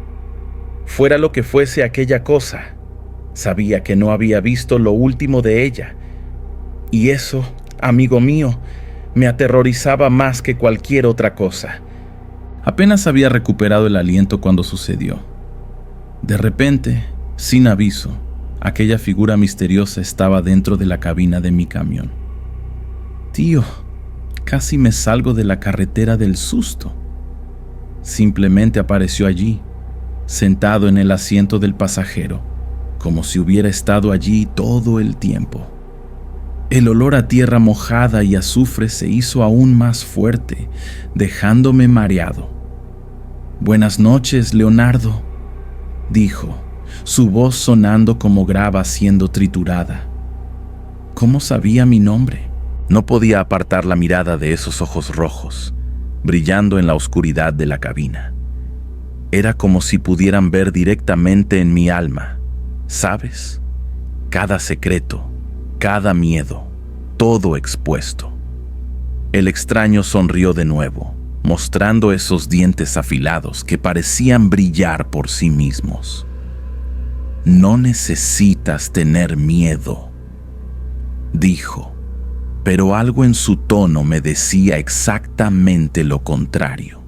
Fuera lo que fuese aquella cosa, sabía que no había visto lo último de ella, y eso, amigo mío, me aterrorizaba más que cualquier otra cosa. Apenas había recuperado el aliento cuando sucedió. De repente, sin aviso, aquella figura misteriosa estaba dentro de la cabina de mi camión. Tío, casi me salgo de la carretera del susto. Simplemente apareció allí, sentado en el asiento del pasajero, como si hubiera estado allí todo el tiempo. El olor a tierra mojada y azufre se hizo aún más fuerte, dejándome mareado. «Buenas noches, Leonardo», dijo, su voz sonando como grava siendo triturada. ¿Cómo sabía mi nombre? No podía apartar la mirada de esos ojos rojos, brillando en la oscuridad de la cabina. Era como si pudieran ver directamente en mi alma, ¿sabes? Cada secreto, cada miedo, todo expuesto. El extraño sonrió de nuevo, mostrando esos dientes afilados que parecían brillar por sí mismos. «No necesitas tener miedo», dijo, pero algo en su tono me decía exactamente lo contrario.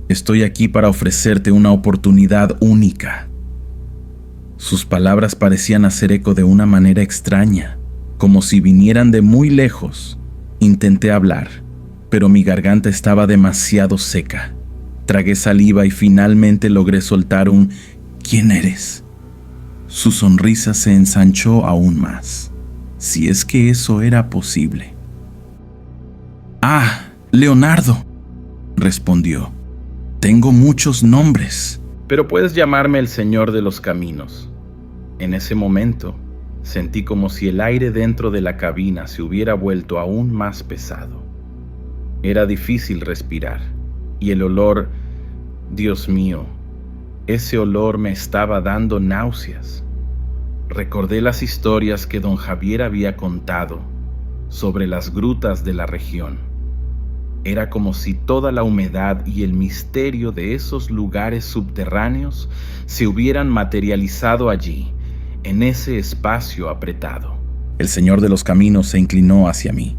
«Estoy aquí para ofrecerte una oportunidad única». Sus palabras parecían hacer eco de una manera extraña, como si vinieran de muy lejos. Intenté hablar, pero mi garganta estaba demasiado seca. Tragué saliva y finalmente logré soltar un «¿Quién eres?». Su sonrisa se ensanchó aún más, si es que eso era posible. «Ah, Leonardo», respondió. «Tengo muchos nombres». Pero puedes llamarme el Señor de los Caminos. En ese momento, sentí como si el aire dentro de la cabina se hubiera vuelto aún más pesado. Era difícil respirar, y el olor, Dios mío, ese olor me estaba dando náuseas. Recordé las historias que don Javier había contado sobre las grutas de la región. Era como si toda la humedad y el misterio de esos lugares subterráneos se hubieran materializado allí, en ese espacio apretado. El Señor de los Caminos se inclinó hacia mí,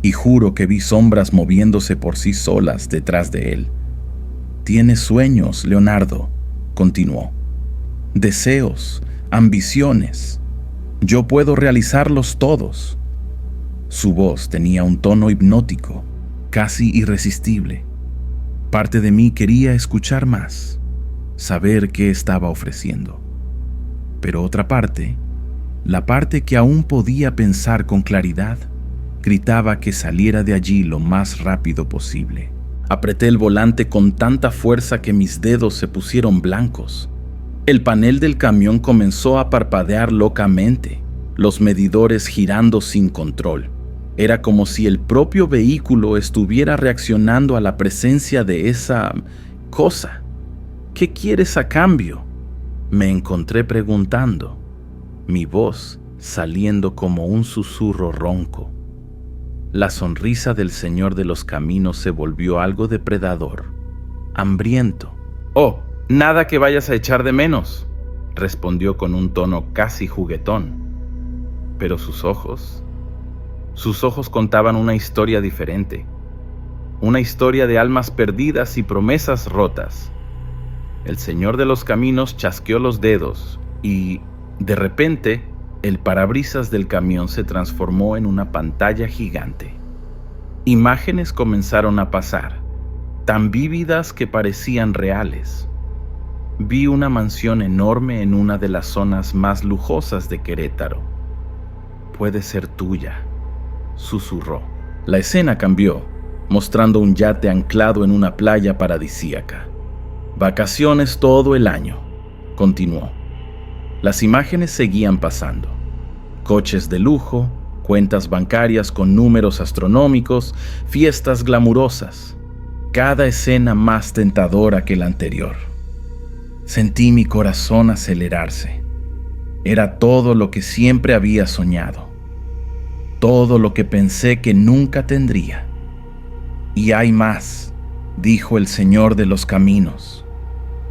y juro que vi sombras moviéndose por sí solas detrás de él. «Tienes sueños, Leonardo», continuó. «Deseos, ambiciones. Yo puedo realizarlos todos». Su voz tenía un tono hipnótico, casi irresistible. Parte de mí quería escuchar más, saber qué estaba ofreciendo. Pero otra parte, la parte que aún podía pensar con claridad, gritaba que saliera de allí lo más rápido posible. Apreté el volante con tanta fuerza que mis dedos se pusieron blancos. El panel del camión comenzó a parpadear locamente, los medidores girando sin control. Era como si el propio vehículo estuviera reaccionando a la presencia de esa cosa. «¿Qué quieres a cambio?», me encontré preguntando, mi voz saliendo como un susurro ronco. La sonrisa del Señor de los Caminos se volvió algo depredador, hambriento. «Oh, nada que vayas a echar de menos», respondió con un tono casi juguetón. Pero sus ojos contaban una historia diferente, una historia de almas perdidas y promesas rotas. El Señor de los Caminos chasqueó los dedos y, de repente, el parabrisas del camión se transformó en una pantalla gigante. Imágenes comenzaron a pasar, tan vívidas que parecían reales. Vi una mansión enorme en una de las zonas más lujosas de Querétaro. «Puede ser tuya», susurró. La escena cambió, mostrando un yate anclado en una playa paradisíaca. «Vacaciones todo el año», continuó. Las imágenes seguían pasando. Coches de lujo, cuentas bancarias con números astronómicos, fiestas glamurosas. Cada escena más tentadora que la anterior. Sentí mi corazón acelerarse. Era todo lo que siempre había soñado. Todo lo que pensé que nunca tendría. «Y hay más», dijo el Señor de los Caminos.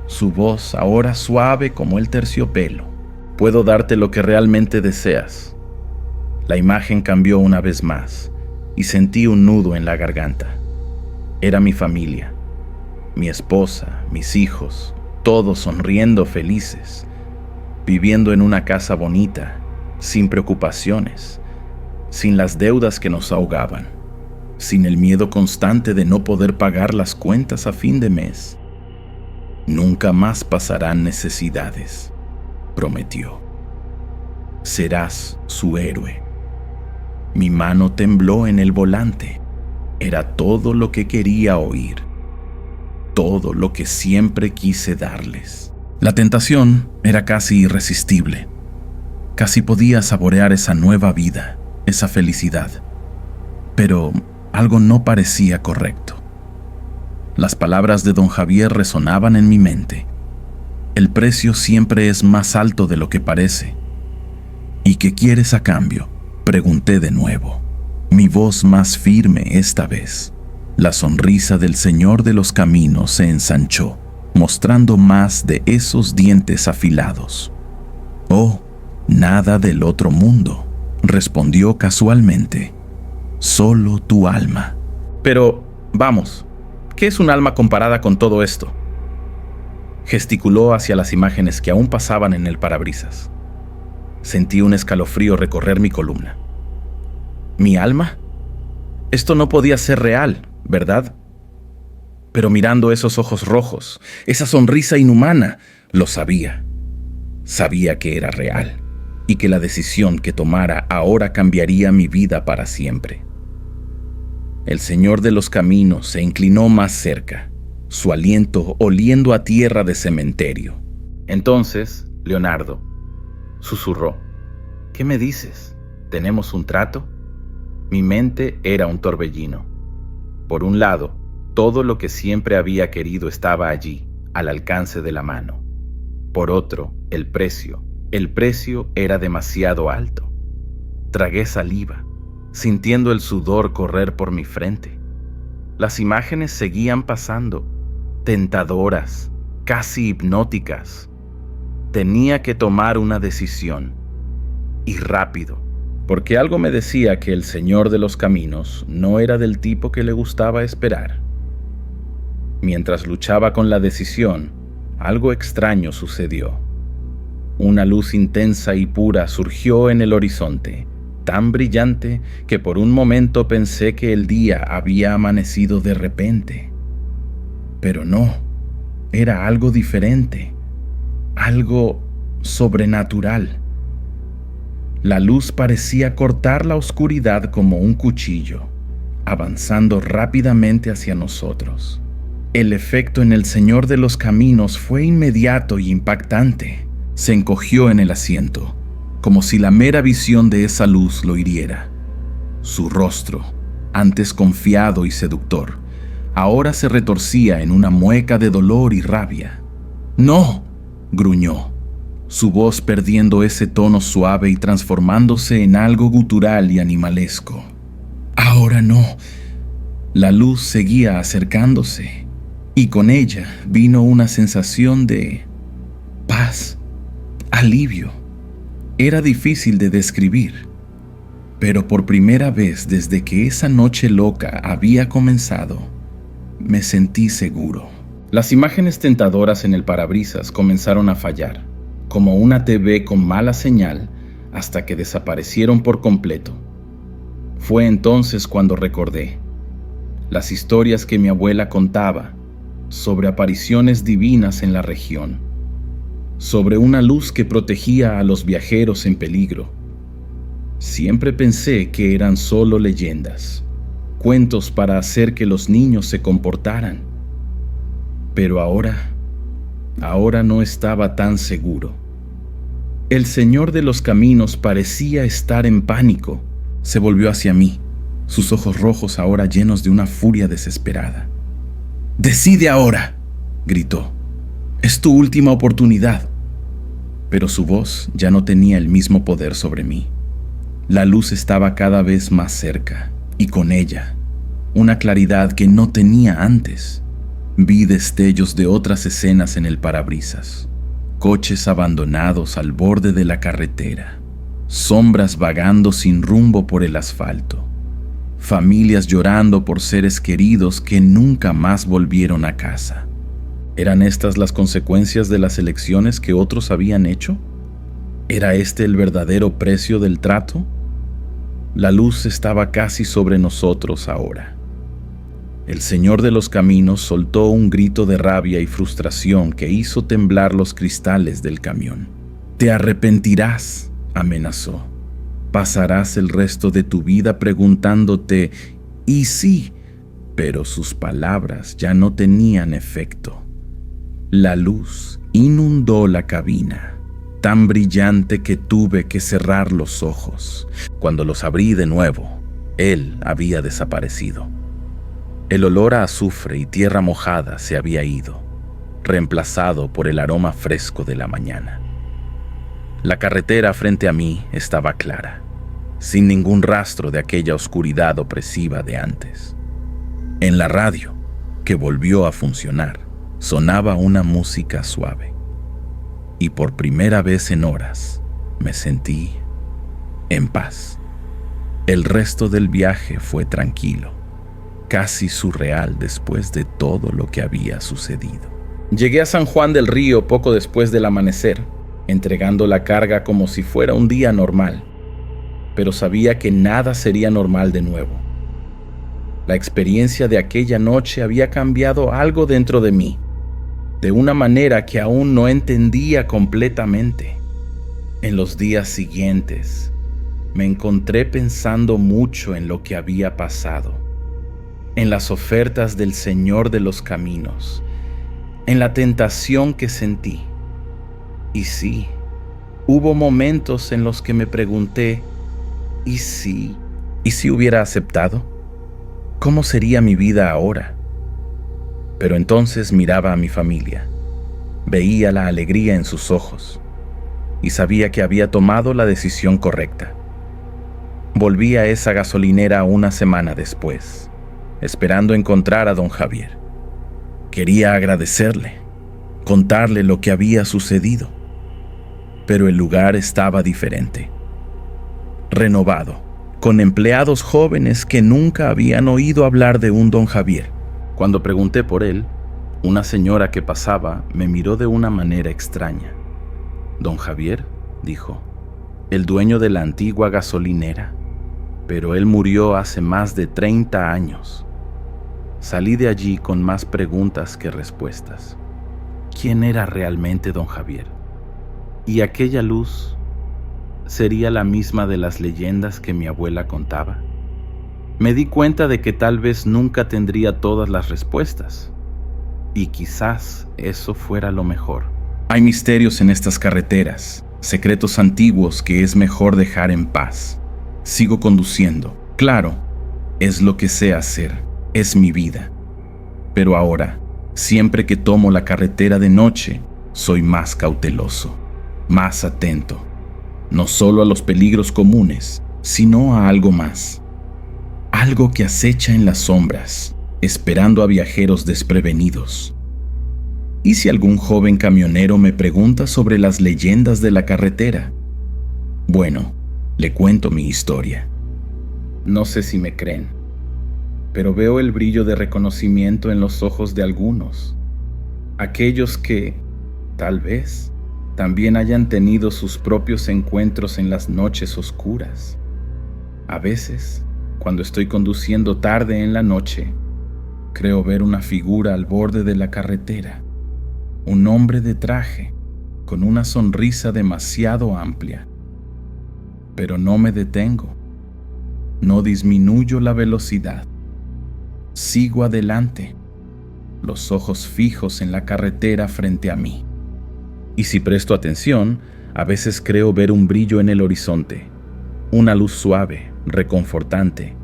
Su voz ahora suave como el terciopelo. «Puedo darte lo que realmente deseas». La imagen cambió una vez más y sentí un nudo en la garganta. Era mi familia, mi esposa, mis hijos, todos sonriendo felices, viviendo en una casa bonita, sin preocupaciones, sin las deudas que nos ahogaban, sin el miedo constante de no poder pagar las cuentas a fin de mes. «Nunca más pasarán necesidades», prometió. «Serás su héroe». Mi mano tembló en el volante. Era todo lo que quería oír, todo lo que siempre quise darles. La tentación era casi irresistible. Casi podía saborear esa nueva vida, esa felicidad. Pero algo no parecía correcto. Las palabras de don Javier resonaban en mi mente. El precio siempre es más alto de lo que parece. «¿Y qué quieres a cambio?», pregunté de nuevo, mi voz más firme esta vez. La sonrisa del Señor de los Caminos se ensanchó, mostrando más de esos dientes afilados. «Oh, nada del otro mundo», respondió casualmente. «Solo tu alma». «Pero, vamos, ¿qué es un alma comparada con todo esto?», gesticuló hacia las imágenes que aún pasaban en el parabrisas. Sentí un escalofrío recorrer mi columna. ¿Mi alma? Esto no podía ser real, ¿verdad? Pero mirando esos ojos rojos, esa sonrisa inhumana, lo sabía. Sabía que era real y que la decisión que tomara ahora cambiaría mi vida para siempre. El Señor de los Caminos se inclinó más cerca, su aliento oliendo a tierra de cementerio. «Entonces, Leonardo», susurró, «¿qué me dices? ¿Tenemos un trato?». Mi mente era un torbellino. Por un lado, todo lo que siempre había querido estaba allí, al alcance de la mano. Por otro, el precio. El precio era demasiado alto. Tragué saliva, sintiendo el sudor correr por mi frente. Las imágenes seguían pasando, tentadoras, casi hipnóticas. Tenía que tomar una decisión, y rápido, porque algo me decía que el Señor de los Caminos no era del tipo que le gustaba esperar. Mientras luchaba con la decisión, algo extraño sucedió. Una luz intensa y pura surgió en el horizonte, tan brillante que por un momento pensé que el día había amanecido de repente. Pero no, era algo diferente. Algo sobrenatural. La luz parecía cortar la oscuridad como un cuchillo, avanzando rápidamente hacia nosotros. El efecto en el Señor de los Caminos fue inmediato y impactante. Se encogió en el asiento, como si la mera visión de esa luz lo hiriera. Su rostro, antes confiado y seductor, ahora se retorcía en una mueca de dolor y rabia. «¡No!», gruñó, su voz perdiendo ese tono suave y transformándose en algo gutural y animalesco. Ahora no. La luz seguía acercándose, y con ella vino una sensación de paz, alivio. Era difícil de describir, pero por primera vez desde que esa noche loca había comenzado, me sentí seguro. Las imágenes tentadoras en el parabrisas comenzaron a fallar, como una TV con mala señal, hasta que desaparecieron por completo. Fue entonces cuando recordé las historias que mi abuela contaba sobre apariciones divinas en la región, sobre una luz que protegía a los viajeros en peligro. Siempre pensé que eran solo leyendas, cuentos para hacer que los niños se comportaran. Pero ahora no estaba tan seguro. El Señor de los Caminos parecía estar en pánico. Se volvió hacia mí, sus ojos rojos ahora llenos de una furia desesperada. «¡Decide ahora!», gritó. «Es tu última oportunidad». Pero su voz ya no tenía el mismo poder sobre mí. La luz estaba cada vez más cerca, y con ella, una claridad que no tenía antes. Vi destellos de otras escenas en el parabrisas. Coches abandonados al borde de la carretera. Sombras vagando sin rumbo por el asfalto. Familias llorando por seres queridos que nunca más volvieron a casa. ¿Eran estas las consecuencias de las elecciones que otros habían hecho? ¿Era este el verdadero precio del trato? La luz estaba casi sobre nosotros ahora. El Señor de los Caminos soltó un grito de rabia y frustración que hizo temblar los cristales del camión. «Te arrepentirás», amenazó. «Pasarás el resto de tu vida preguntándote, ¿y sí?». Pero sus palabras ya no tenían efecto. La luz inundó la cabina, tan brillante que tuve que cerrar los ojos. Cuando los abrí de nuevo, él había desaparecido. El olor a azufre y tierra mojada se había ido, reemplazado por el aroma fresco de la mañana. La carretera frente a mí estaba clara, sin ningún rastro de aquella oscuridad opresiva de antes. En la radio, que volvió a funcionar, sonaba una música suave. Y por primera vez en horas, me sentí en paz. El resto del viaje fue tranquilo, casi surreal después de todo lo que había sucedido. Llegué a San Juan del Río poco después del amanecer, entregando la carga como si fuera un día normal, pero sabía que nada sería normal de nuevo. La experiencia de aquella noche había cambiado algo dentro de mí, de una manera que aún no entendía completamente. En los días siguientes, me encontré pensando mucho en lo que había pasado, en las ofertas del Señor de los Caminos, en la tentación que sentí. Y sí, hubo momentos en los que me pregunté, ¿y si hubiera aceptado? ¿Cómo sería mi vida ahora? Pero entonces miraba a mi familia, veía la alegría en sus ojos y sabía que había tomado la decisión correcta. Volví a esa gasolinera una semana después, esperando encontrar a don Javier. Quería agradecerle, contarle lo que había sucedido, pero el lugar estaba diferente, renovado, con empleados jóvenes que nunca habían oído hablar de un don Javier. Cuando pregunté por él, una señora que pasaba me miró de una manera extraña. «¿Don Javier?», dijo, «el dueño de la antigua gasolinera, pero él murió hace más de 30 años». Salí de allí con más preguntas que respuestas. ¿Quién era realmente don Javier? ¿Y aquella luz sería la misma de las leyendas que mi abuela contaba? Me di cuenta de que tal vez nunca tendría todas las respuestas, y quizás eso fuera lo mejor. Hay misterios en estas carreteras, secretos antiguos que es mejor dejar en paz. Sigo conduciendo. Claro, es lo que sé hacer, es mi vida. Pero ahora, siempre que tomo la carretera de noche, soy más cauteloso, más atento, no solo a los peligros comunes, sino a algo más. algo que acecha en las sombras, esperando a viajeros desprevenidos. ¿Y si algún joven camionero me pregunta sobre las leyendas de la carretera? Bueno, le cuento mi historia. No sé si me creen, pero veo el brillo de reconocimiento en los ojos de algunos, aquellos que, tal vez, también hayan tenido sus propios encuentros en las noches oscuras. A veces, cuando estoy conduciendo tarde en la noche, creo ver una figura al borde de la carretera, un hombre de traje, con una sonrisa demasiado amplia. Pero no me detengo, no disminuyo la velocidad. Sigo adelante, los ojos fijos en la carretera frente a mí. Y si presto atención, a veces creo ver un brillo en el horizonte, una luz suave, reconfortante,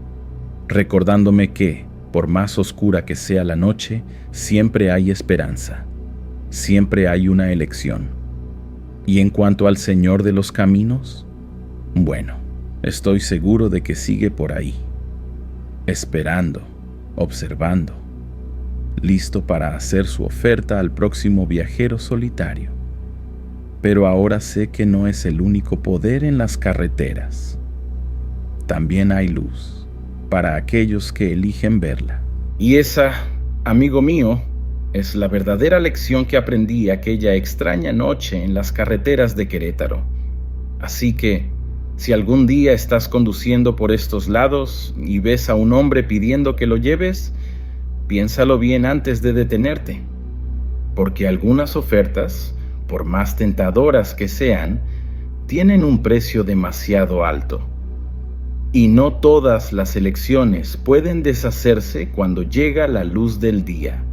recordándome que, por más oscura que sea la noche, siempre hay esperanza, siempre hay una elección. Y en cuanto al Señor de los caminos, bueno, estoy seguro de que sigue por ahí, esperando, observando, listo para hacer su oferta al próximo viajero solitario. Pero ahora sé que no es el único poder en las carreteras. También hay luz para aquellos que eligen verla. Y esa, amigo mío, es la verdadera lección que aprendí aquella extraña noche en las carreteras de Querétaro. Así que, si algún día estás conduciendo por estos lados y ves a un hombre pidiendo que lo lleves, piénsalo bien antes de detenerte, porque algunas ofertas, por más tentadoras que sean, tienen un precio demasiado alto. Y no todas las elecciones pueden deshacerse cuando llega la luz del día.